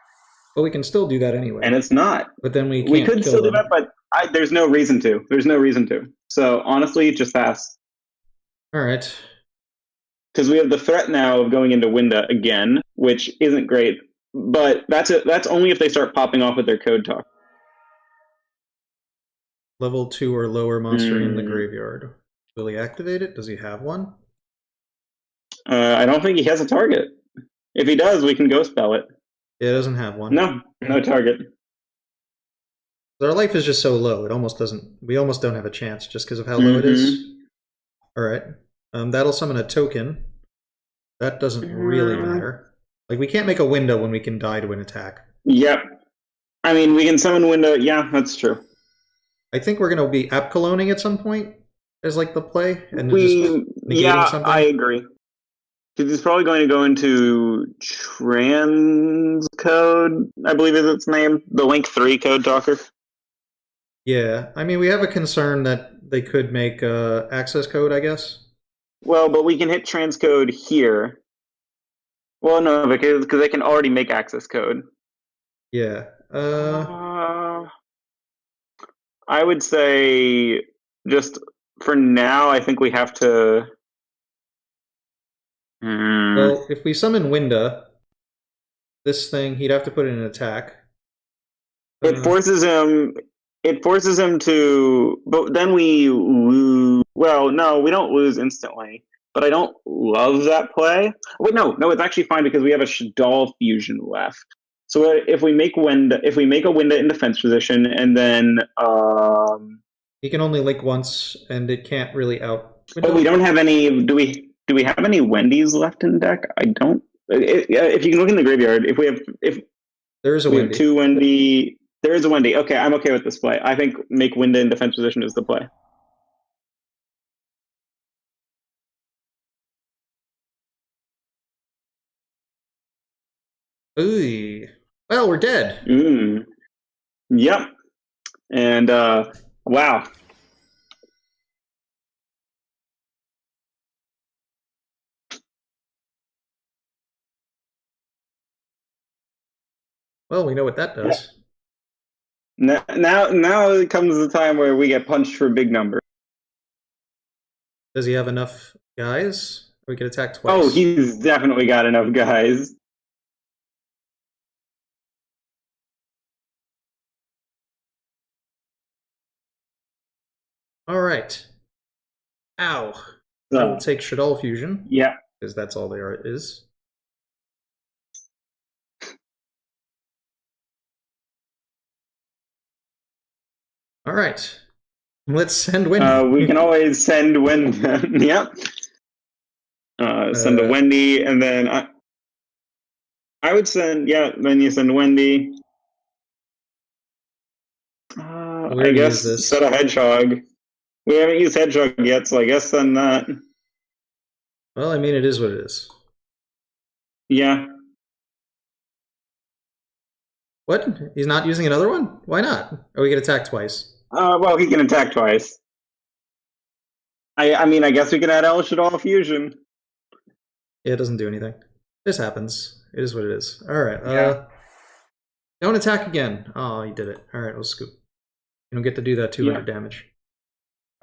Well, we can still do that anyway. And it's not. But then we could still do that, but there's no reason to. There's no reason to. So honestly, just pass. All right. Because we have the threat now of going into Winda again, which isn't great. But that's only if they start popping off with their Code Talk. Level 2 or lower monster in the graveyard. Will he activate it? Does he have one? I don't think he has a target. If he does, we can go spell it. It doesn't have one. No target. Our life is just so low. It almost doesn't. We almost don't have a chance just because of how low it is. All right. That'll summon a token. That doesn't really matter. Like, we can't make a window when we can die to an attack. Yep. I mean, we can summon window. Yeah, that's true. I think we're going to be app cologning at some point as like the play. And something. I agree. Because he's probably going to go into Transcode, I believe is its name. The Link 3 Code Talker. Yeah. I mean, we have a concern that they could make access code, I guess. Well, but we can hit transcode here. Well, no, because they can already make access code. Yeah. I would say just for now, I think we have to. Well, if we summon Winda, this thing, he'd have to put in an attack. It forces him. It forces him to. But then we lose. Well, no, we don't lose instantly. But I don't love that play. Wait, no, it's actually fine because we have a Shaddoll fusion left. So if we make a Winda in defense position, and then he can only link once, and it can't really out. Oh, we don't have any. Do we have any Wendy's left in deck? I don't. If you can look in the graveyard, if there is a Wendy. 2 Wendy, there is a Wendy. Okay, I'm okay with this play. I think make Winda in defense position is the play. Ooh. Well, we're dead. Yep. And wow. Well, we know what that does. Now comes the time where we get punched for big numbers. Does he have enough guys? We can attack twice. Oh, he's definitely got enough guys. All right. Ow. I'll take Shaddoll Fusion. Yeah. Because that's all there is. All right. Let's send Wendy. We can always send Wendy. Yep. Send a Wendy, and then I would send. Yeah, then you send Wendy. I guess set a Hedgehog. We haven't used Hedgehog yet, so I guess send that. Well, I mean, it is what it is. Yeah. What? He's not using another one? Why not? Oh, we get attacked twice. Well, he can attack twice. I mean, I guess we can add El Shaddoll Fusion. Yeah, it doesn't do anything. This happens. It is what it is. All right. Yeah. Don't attack again. Oh, he did it. All right, let's scoop. You don't get to do that 200 damage.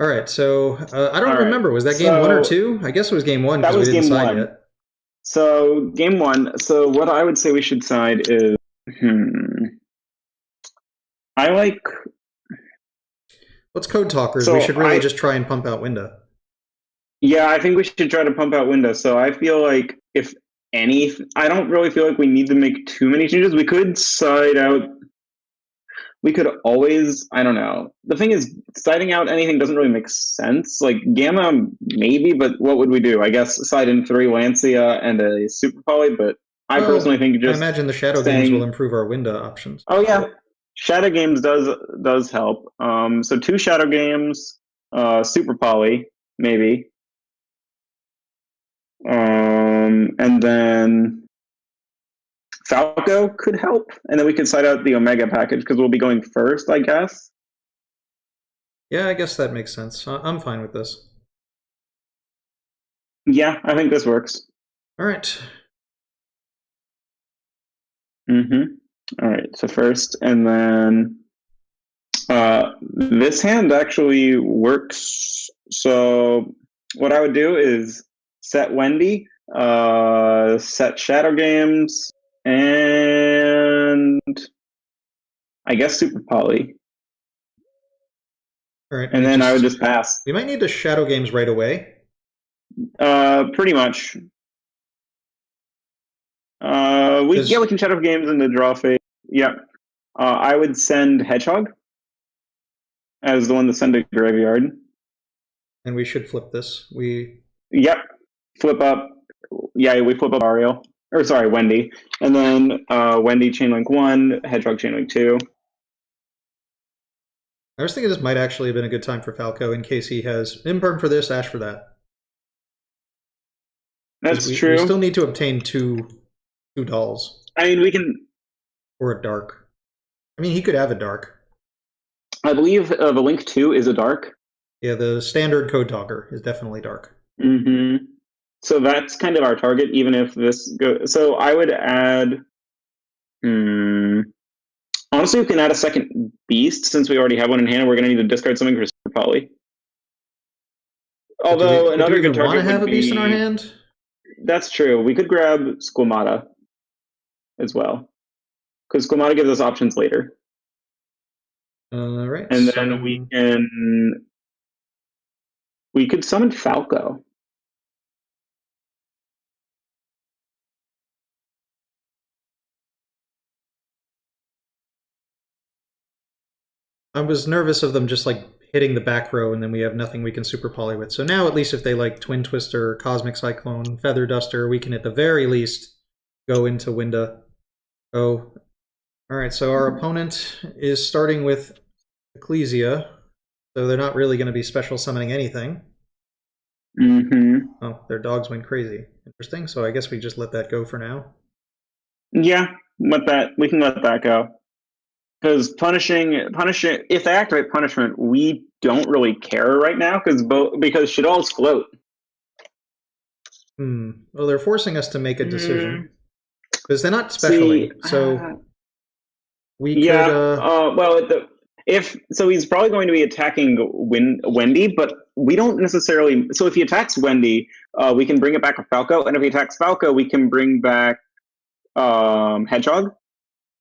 All right, so I don't remember. Was that game 1 or 2? I guess it was game 1 because we didn't side yet. So game 1. So what I would say we should side is, I like. Let's code talkers. So we should really just try and pump out Winda. Yeah, I think we should try to pump out Winda. So I feel like if any, I don't really feel like we need to make too many changes. We could side out. We could always, I don't know. The thing is, siding out anything doesn't really make sense. Like Gamma, maybe, but what would we do? I guess side in 3 Lancia and a Super Poly, but I personally think just. I imagine the Shadow Games will improve our Winda options. Oh yeah, Shadow Games does help. So 2 Shadow Games, Super Poly, maybe. And then Falco could help, and then we could side out the Omega package because we'll be going first, I guess. Yeah, I guess that makes sense. I'm fine with this. Yeah, I think this works. All right. All right, so first, and then this hand actually works. So what I would do is set Wendy, set Shadow Games, and I guess Super Poly. All right, and then I would just pass. We might need to Shadow Games right away. Pretty much. We can Shadow Games in the draw phase. Yeah. I would send Hedgehog as the one to send to Graveyard. And we should flip this. Yep. Flip up. Yeah, we flip up Ariel. Or sorry, Wendy. And then Wendy Chainlink 1, Hedgehog Chainlink 2. I was thinking this might actually have been a good time for Falco in case he has Imperm for this, Ash for that. That's true. We still need to obtain two dolls. I mean, we can... Or a dark. I mean, he could have a dark. I believe the Link 2 is a dark. Yeah, the standard Code Talker is definitely dark. So that's kind of our target, even if this goes... So I would add... Honestly, we can add a second Beast, since we already have one in hand, and we're going to need to discard something for Super Poly. Although another good target would be... Do we want to have a Beast in our hand? That's true. We could grab Squamata as well, because Squamata gives us options later. Right. And then we could summon Falco. I was nervous of them just like hitting the back row and then we have nothing we can Super Poly with. So now at least if they like Twin Twister, Cosmic Cyclone, Feather Duster, we can at the very least go into Winda. Oh, all right. So our opponent is starting with Ecclesia, so they're not really going to be special summoning anything. Oh, their dogs went crazy. Interesting. So I guess we just let that go for now. Yeah, we can let that go. Because punishing, if they activate punishment, we don't really care right now because Shaddolls float. Well, they're forcing us to make a decision because they're not specially. So we could. So he's probably going to be attacking Wendy, but we don't necessarily. So if he attacks Wendy, we can bring it back with Falco, and if he attacks Falco, we can bring back Hedgehog.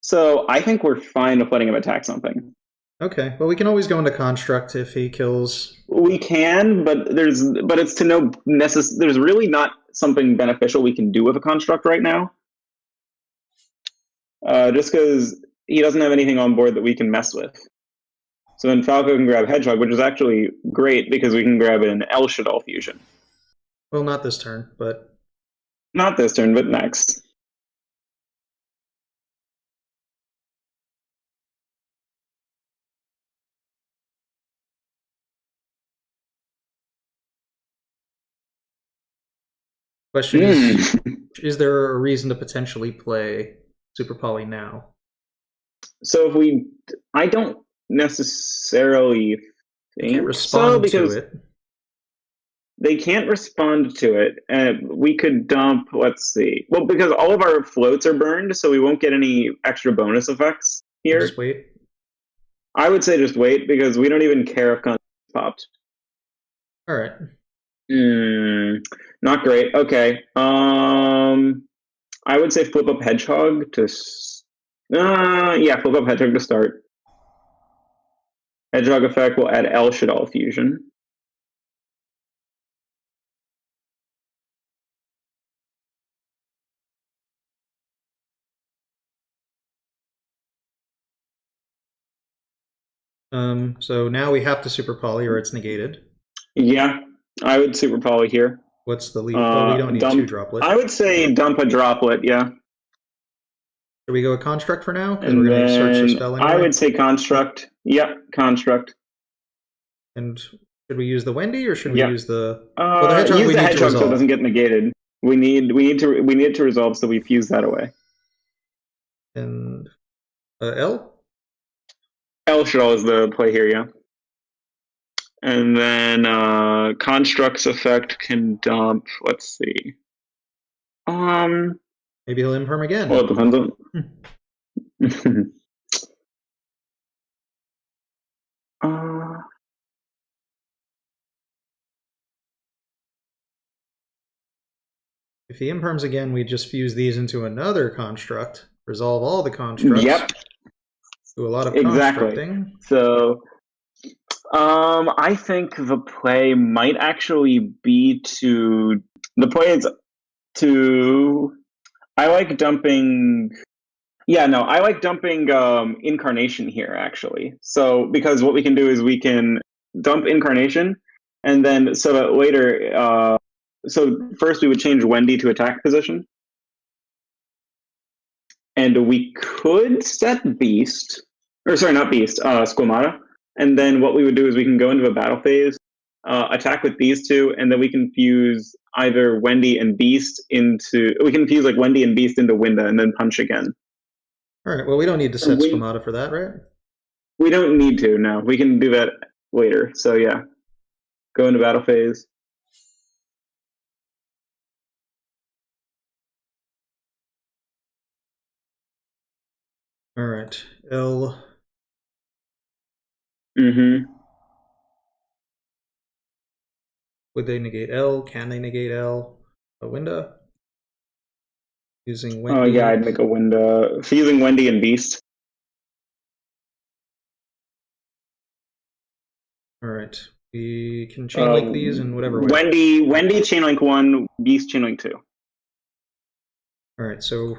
So I think we're fine with letting him attack something. Okay, well we can always go into Construct if he kills. We can, but it's to no there's really not something beneficial we can do with a Construct right now. Just because he doesn't have anything on board that we can mess with. So then Falco can grab Hedgehog, which is actually great because we can grab an El Shaddoll fusion. Well, not this turn, but... Not this turn, but next. Question is there a reason to potentially play Super Poly now? So if I don't necessarily They can't think respond so, because to it. they can't respond to it. We could dump, let's see. Well, because all of our floats are burned, so we won't get any extra bonus effects We'll here. just wait. I would say just wait, because we don't even care if content popped. All right. Not great. Okay. I would say flip up Hedgehog to... yeah, flip up Hedgehog to start. Hedgehog effect will add El Shaddoll fusion. So now we have to super poly or it's negated. Yeah, I would super poly here. What's the lead? Oh, we don't need Dump, 2 droplet. I would say dump a droplet, yeah. Should we go a construct for now? Because And we're going to search the then spell anyway. I would say construct. Yep, construct. And should we use the Wendy or should we use the... well, the hedgehog use we the need to hedgehog so it resolve. doesn't get negated. We need it to resolve, so we fuse that away. And L? El Shaddoll is the play here, yeah. And then construct's effect can dump. Let's see. Maybe he'll imperm again. Well, it depends on. If he imperms again, we just fuse these into another construct, resolve all the constructs. Yep. Do a lot of exactly. constructing. So, I think the play might actually be to... The play is to... I like dumping... Yeah, no, I like dumping Incarnation here, actually. So, because what we can do is we can dump Incarnation, and then so that later... so first we would change Wendy to attack position. And we could set Beast... Or sorry, not Beast, Squamata. And then what we would do is we can go into a battle phase, attack with these two, and then we can fuse either Wendy and Beast into... We can fuse like Wendy and Beast into Winda and then punch again. All right, well, we don't need to set Squamata for that, right? We don't need to, no. We can do that later. So yeah, go into battle phase. All right, L... Would they negate L? Can they negate L? A Winda? Using Wendy? Oh yeah, I'd make a Winda. Fusing Wendy and Beast. All right, we can chainlink these in whatever way. Wendy chainlink 1, Beast chainlink 2. All right, so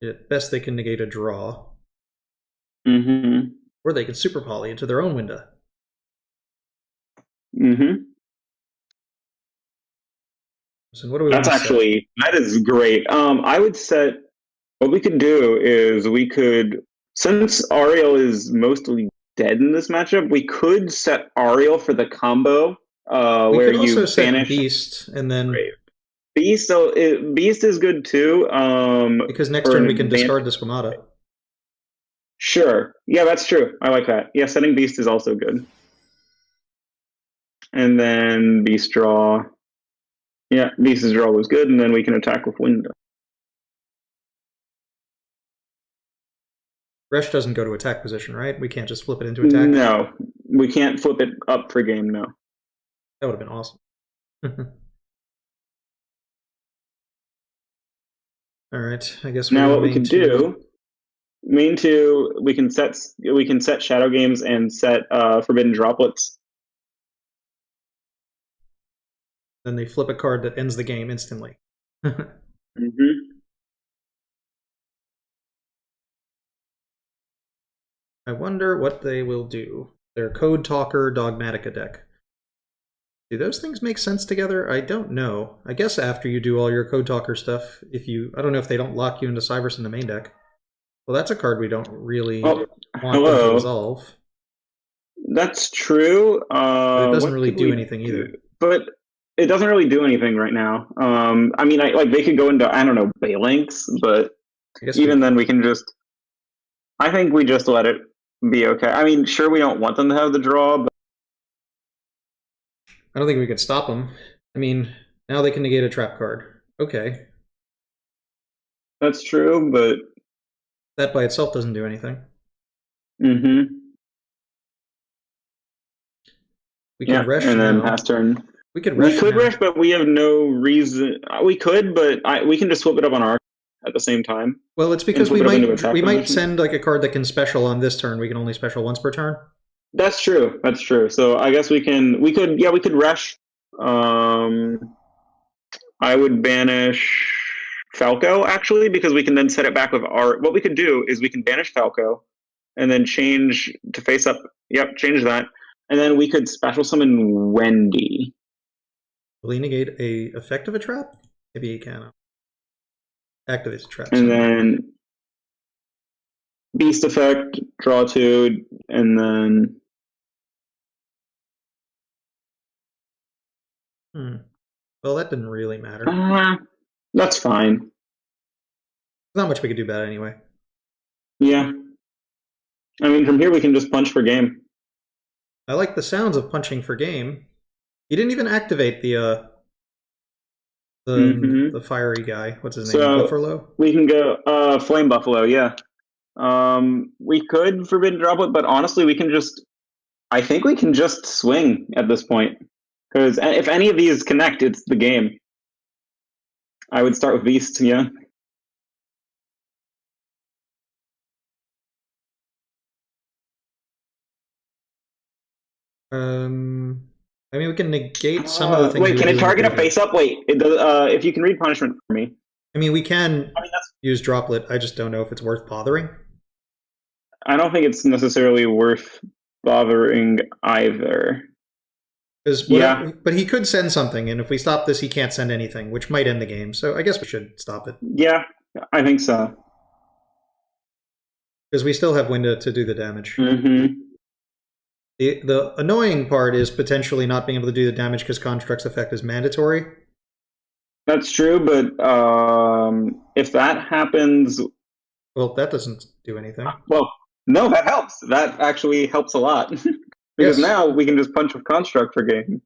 at best they can negate a draw. Or they can super poly into their own Winda. So what do we That's actually, that is great. I would set, what we could do is we could, since Ariel is mostly dead in this matchup, we could set Ariel for the combo where you also banish set Beast and then Beast. So Beast is good too. Because next turn we can discard the Squamata. Sure. Yeah, that's true. I like that. Yeah, setting Beast is also good. And then Beast draw. Yeah, Beast's draw was good, and then we can attack with Winda. Resh doesn't go to attack position, right? We can't just flip it into attack? No, we can't flip it up for game, no. That would have been awesome. All right, I guess now what we can do, main 2, we can set Shadow Games and set Forbidden Droplets. Then they flip a card that ends the game instantly. I wonder what they will do. Their Code Talker Dogmatika deck. Do those things make sense together? I don't know. I guess after you do all your Code Talker stuff, I don't know if they don't lock you into Cybers in the main deck. Well, that's a card we don't really want them to resolve. That's true. But it doesn't really do anything either. But it doesn't really do anything right now. I mean, like they could go into, I don't know, Phalanx, but even then we can just... I think we just let it be okay. I mean, sure, we don't want them to have the draw, but I don't think we could stop them. I mean, now they can negate a trap card. Okay. that's true, but... That by itself doesn't do anything. Mm-hmm. We could rush and then now. pass turn. We could rush. We could rush, but we have no reason. We could, but we can just flip it up on our at the same time. Well, it's because we might send like a card that can special on this turn. We can only special once per turn. That's true. That's true. So I guess we could rush. I would banish Falco actually, because we can then set it back with our. What we could do is we can banish Falco, and then change to face up. Yep, change that, and then we could special summon Wendy. Will he negate a effect of a trap? Maybe he can. Activates a trap. And then Beast effect, draw 2, and then... Well, that didn't really matter. That's fine. There's not much we could do about it anyway. Yeah. I mean, from here we can just punch for game. I like the sounds of punching for game. You didn't even activate the fiery guy. What's his name? Buffalo? We can go Flame Buffalo, yeah. We could Forbidden Droplet, but honestly we can just... I think we can just swing at this point. Because if any of these connect, it's the game. I would start with Beast, yeah. I mean, we can negate some of the things. Wait, can it target a face-up? Wait, if you can read punishment for me. I mean, we can use Droplet. I just don't know if it's worth bothering. I don't think it's necessarily worth bothering either. But he could send something, and if we stop this, he can't send anything, which might end the game. So I guess we should stop it. Yeah, I think so. Because we still have window to do the damage. Mm-hmm. The annoying part is potentially not being able to do the damage because Construct's effect is mandatory. That's true, but if that happens... Well, that doesn't do anything. Well, no, that helps. That actually helps a lot. Because now we can just punch with Construct for game.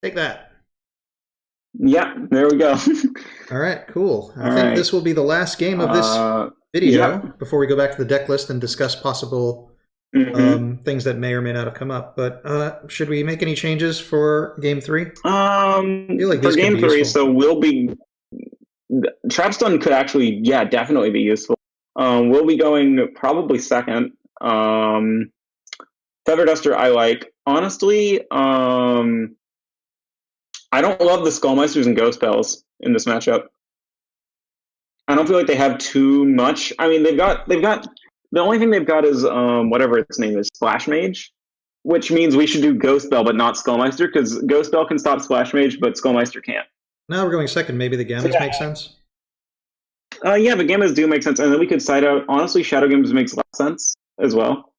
Take that. Yeah, there we go. All right, cool. I think this will be the last game of this video before we go back to the deck list and discuss possible things that may or may not have come up. But should we make any changes for Game 3? I feel like for Game 3, so we'll be... Trapstone could actually, definitely be useful. We'll be going probably second. Feather Duster I like. Honestly, I don't love the Skullmeisters and Ghost Bells in this matchup. I don't feel like they have too much. I mean, they've got the only thing they've got is whatever its name is, Splash Mage, which means we should do Ghost Bell but not Skullmeister, because Ghost Bell can stop Splash Mage, but Skullmeister can't. Now we're going second. Maybe the Gammas make sense? Yeah, the Gammas do make sense, and then we could side out. Honestly, Shadow Gammas makes less sense as well.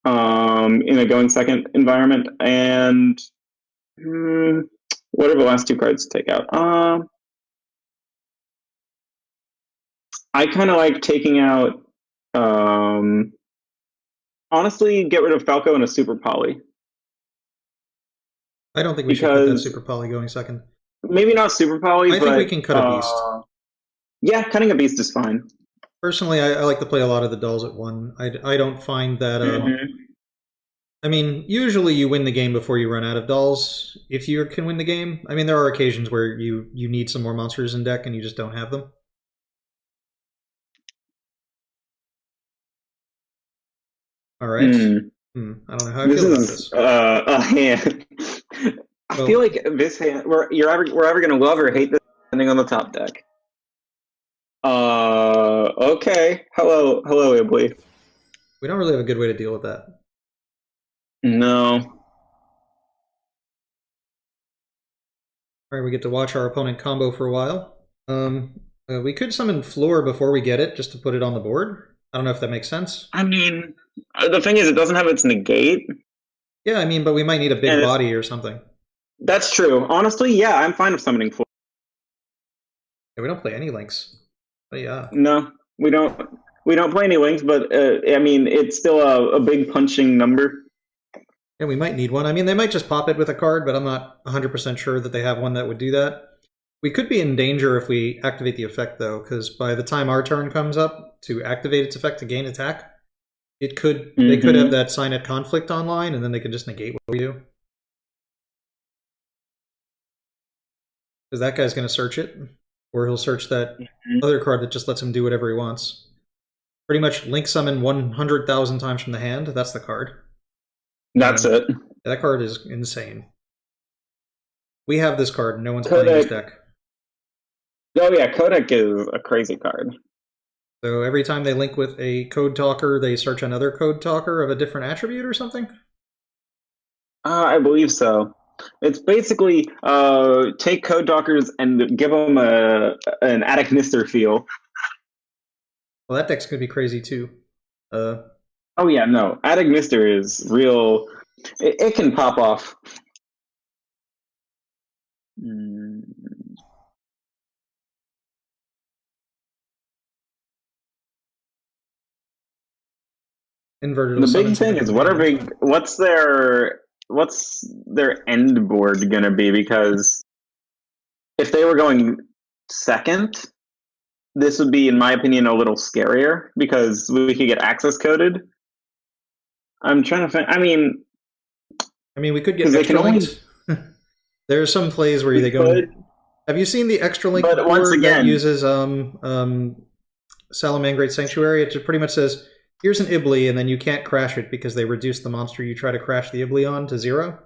In a going second environment, and what are the last two cards to take out? I kind of like taking out. Honestly, get rid of Falco and a Super Poly. I don't think we should put that Super Poly going second. Maybe not Super Poly, but... I think we can cut a Beast. Yeah, cutting a Beast is fine. Personally, I like to play a lot of the dolls at one. I don't find that... I mean, usually you win the game before you run out of dolls, if you can win the game. I mean, there are occasions where you need some more monsters in deck and you just don't have them. All right. I don't know how I feel about this. I feel like this hand, we're ever going to love or hate this depending on the top deck. Okay. Hello, Ibly. We don't really have a good way to deal with that. No. All right, we get to watch our opponent combo for a while. We could summon Floor before we get it, just to put it on the board. I don't know if that makes sense. I mean, the thing is, it doesn't have its negate. Yeah, I mean, but we might need a big body or something. That's true. Honestly, yeah, I'm fine with summoning Floor. Yeah, we don't play any links. But yeah. No, we don't. We don't play any links, but I mean, it's still a big punching number. And we might need one. I mean, they might just pop it with a card, but I'm not 100% sure that they have one that would do that. We could be in danger if we activate the effect, though, because by the time our turn comes up to activate its effect to gain attack, it could they could have that sign at conflict online, and then they could just negate what we do. Because that guy's going to search it, or he'll search that other card that just lets him do whatever he wants. Pretty much link summon 100,000 times from the hand. That's the card. That's it. That card is insane. We have this card. No one's playing this deck. Oh yeah, Kodak is a crazy card. So every time they link with a code talker, they search another code talker of a different attribute or something? I believe so. It's basically take code talkers and give them an Attic Mister feel. Well, that deck's going to be crazy too. Oh yeah, no. Attic Mister is real. It can pop off. Inverted. The big thing is what's their end board gonna be? Because if they were going second, this would be, in my opinion, a little scarier because we could get access coded. I'm trying to find. I mean, we could get extra linked. There's some plays where they go. Have you seen the extra link board that uses Salamangrate Sanctuary? It just pretty much says, here's an Ibly, and then you can't crash it because they reduce the monster you try to crash the Ibly on to 0.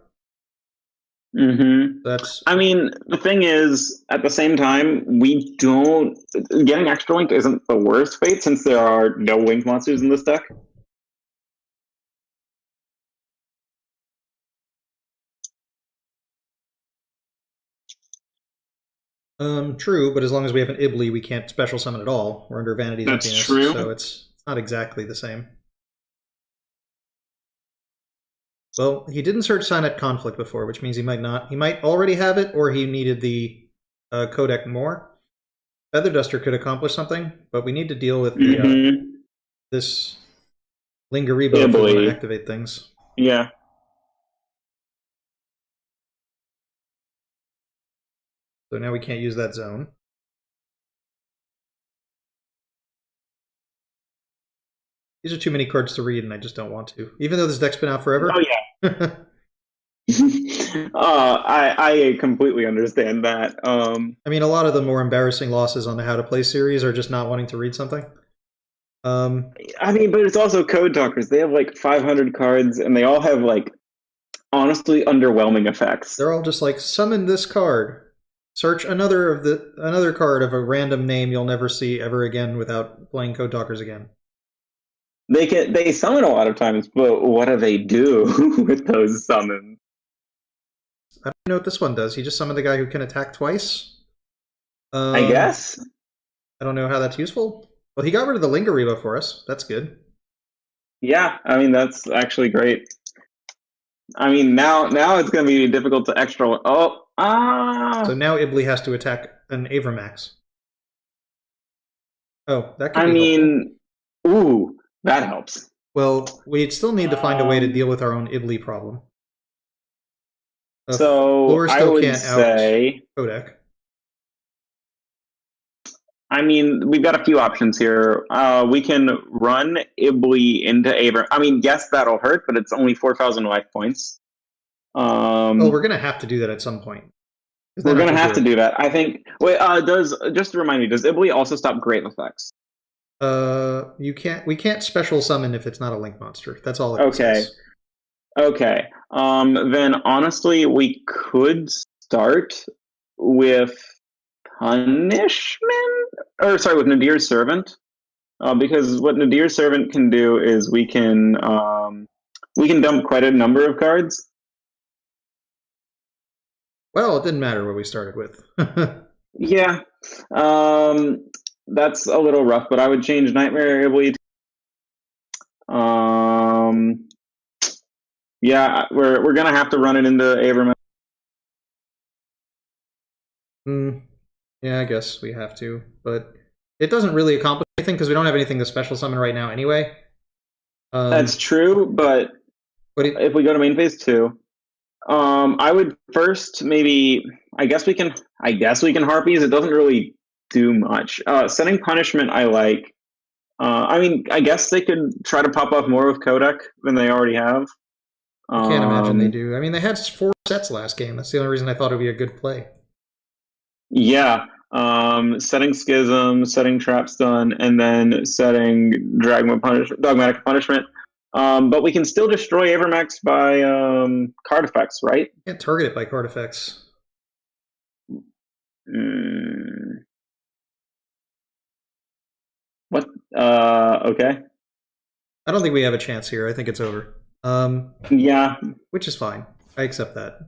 That's. I mean, the thing is, at the same time, we don't. Getting extra link isn't the worst fate since there are no link monsters in this deck. True, but as long as we have an Ibly, we can't special summon at all. We're under Vanity's That's Emptiness, true. So it's not exactly the same. Well, he didn't search Sign at Conflict before, which means he might not. He might already have it, or he needed the codec more. Feather Duster could accomplish something, but we need to deal with the, this Lingaribo if we want to activate things. Yeah. So now we can't use that zone. These are too many cards to read, and I just don't want to. Even though this deck's been out forever. Oh, yeah. I completely understand that. I mean, a lot of the more embarrassing losses on the How to Play series are just not wanting to read something. I mean, but it's also code talkers. They have like 500 cards, and they all have like honestly underwhelming effects. They're all just like, summon this card. Search another card of a random name you'll never see ever again without playing code talkers again. They summon a lot of times, but what do they do with those summons? I don't know what this one does. He just summoned the guy who can attack twice. I guess. I don't know how that's useful. Well, he got rid of the Lingaribo for us. That's good. Yeah, I mean, that's actually great. I mean, now it's going to be difficult to extra. So now Ibly has to attack an Avramax. Oh, that could be helpful. Ooh, that helps. Well, we'd still need to find a way to deal with our own Ibly problem. So I would say Kodak. I mean, we've got a few options here. We can run Ibly into Aver. I mean, yes, that'll hurt, but it's only 4,000 life points. Well, we're going to have to do that at some point. We're going to have to do that. I think. Wait, just to remind me, does Ibly also stop grave effects? We can't special summon if it's not a link monster. That's all it says. Okay. Then honestly, we could start with Punishment, with Nadir's Servant, because what Nadir's Servant can do is we can dump quite a number of cards. Well, it didn't matter what we started with. Yeah, that's a little rough, but I would change Nightmare Ibly. Yeah, we're gonna have to run it into Averman. Yeah, I guess we have to, but it doesn't really accomplish anything because we don't have anything to special summon right now anyway. That's true, but if we go to main phase 2, I would first maybe I guess we can harpies. It doesn't really do much. Setting punishment I like. I mean, I guess they could try to pop off more with Kodak than they already have. I can't imagine they do. I mean, they had 4 sets last game. That's the only reason I thought it would be a good play. Yeah. Setting Schism, setting Trap Stun, and then setting Dogmatic Punishment. But we can still destroy Avermax by card effects, right? You can't target it by card effects. What? Okay. I don't think we have a chance here. I think it's over. Yeah. Which is fine. I accept that.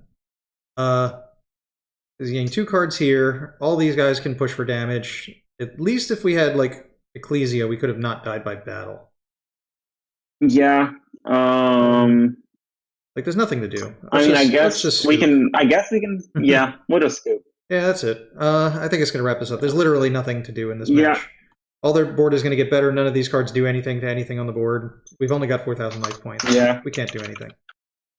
He's getting 2 cards here. All these guys can push for damage. At least if we had, like, Ecclesia, we could have not died by battle. Yeah. Like, there's nothing to do. I guess we can. Yeah, we'll just scoop. Yeah, that's it. I think it's going to wrap us up. There's literally nothing to do in this match. All their board is going to get better. None of these cards do anything to anything on the board. We've only got 4,000 life points. Yeah. We can't do anything.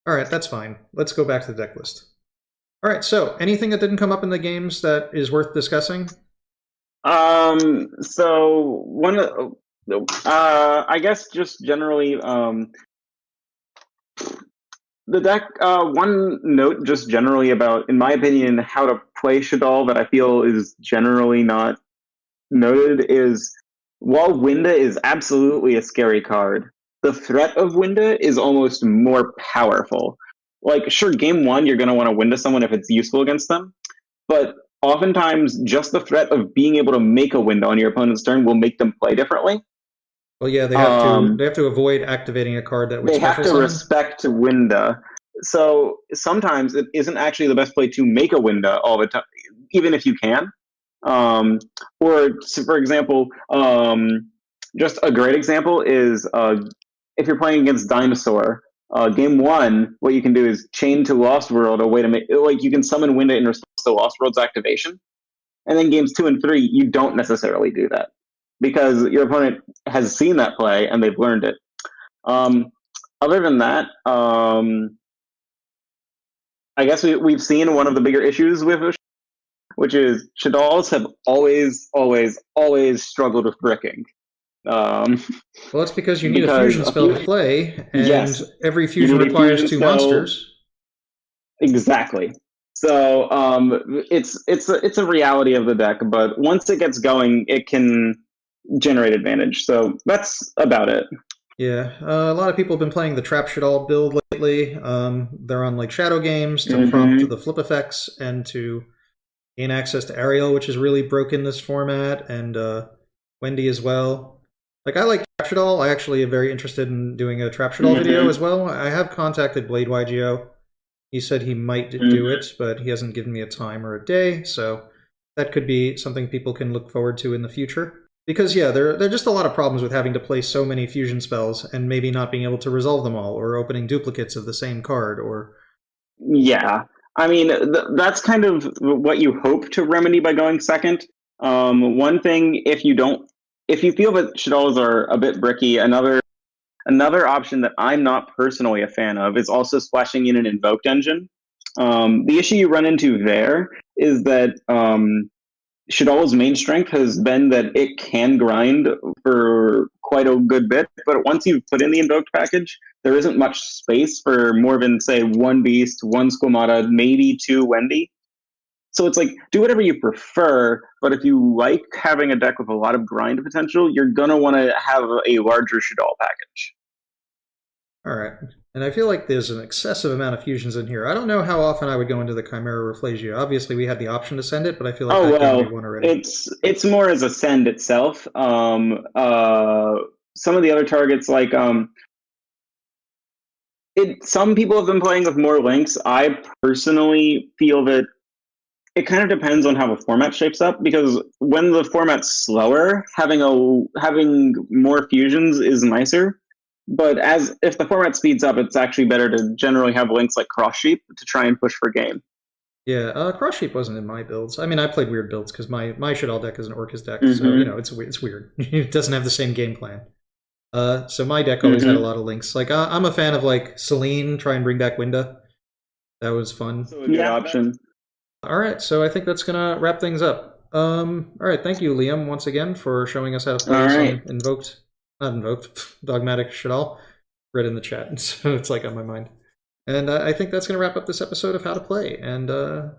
All right, that's fine. Let's go back to the deck list. All right, so anything that didn't come up in the games that is worth discussing? So one, I guess just generally, the deck. One note, just generally about, in my opinion, how to play Shaddoll that I feel is generally not noted is, while Winda is absolutely a scary card, the threat of Winda is almost more powerful. Like, sure, game 1, you're going to want to Winda someone if it's useful against them, but oftentimes just the threat of being able to make a Winda on your opponent's turn will make them play differently. Well, yeah, they have to avoid activating a card that would special summon. They have to respect Winda. So sometimes it isn't actually the best play to make a Winda all the time, even if you can. Or, for example, just a great example is if you're playing against Dinosaur, game 1, what you can do is chain to Lost World, a way to make, like, you can summon Winda in response to Lost World's activation. And then games 2 and 3, you don't necessarily do that because your opponent has seen that play and they've learned it. Other than that, I guess we've seen one of the bigger issues with, which is Shaddolls have always struggled with bricking. Well, it's because you need a fusion spell to play, and every fusion requires 2 monsters. Exactly. So it's a reality of the deck, but once it gets going, it can generate advantage. So that's about it. Yeah, a lot of people have been playing the Trap Shaddoll build lately. They're on like Shadow Games to prompt the flip effects and to gain access to Ariel, which is really broken this format, and Wendy as well. Like, I like Trap Shaddoll. I actually am very interested in doing a Trap Shaddoll video as well. I have contacted Blade YGOPRO. He said he might do it, but he hasn't given me a time or a day, so that could be something people can look forward to in the future. Because, yeah, there are just a lot of problems with having to play so many fusion spells and maybe not being able to resolve them all, or opening duplicates of the same card, or... Yeah. I mean, that's kind of what you hope to remedy by going second. One thing, if you feel that Shaddolls are a bit bricky, another option that I'm not personally a fan of is also splashing in an invoked engine. The issue you run into there is that Shaddolls' main strength has been that it can grind for quite a good bit, but once you've put in the invoked package, there isn't much space for more than, say, 1 Beast, 1 Squamata, maybe 2 Wendy. So it's like, do whatever you prefer, but if you like having a deck with a lot of grind potential, you're going to want to have a larger Shaddoll package. All right. And I feel like there's an excessive amount of fusions in here. I don't know how often I would go into the Chimera Rafflesia. Obviously, we had the option to send it, but I feel like that one already. It's more as a send itself. Some of the other targets, like some people have been playing with more links. I personally feel that it kind of depends on how the format shapes up, because when the format's slower, having more fusions is nicer. But if the format speeds up, it's actually better to generally have links like Cross Sheep to try and push for game. Yeah, Cross Sheep wasn't in my builds. I mean, I played weird builds because my Shaddoll deck is an Orcus deck, so Mm-hmm. you know it's weird. It doesn't have the same game plan. So my deck always had a lot of links. Like I'm a fan of like Selene, try and bring back Winda. That was fun. So a good option. All right, so I think that's gonna wrap things up. All right, thank you, Liam, once again for showing us how to play some not invoked, Dogmatika Shaddoll. Read in the chat, so it's like on my mind. And I think that's gonna wrap up this episode of How to Play. And all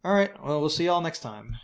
right, well, we'll see y'all next time.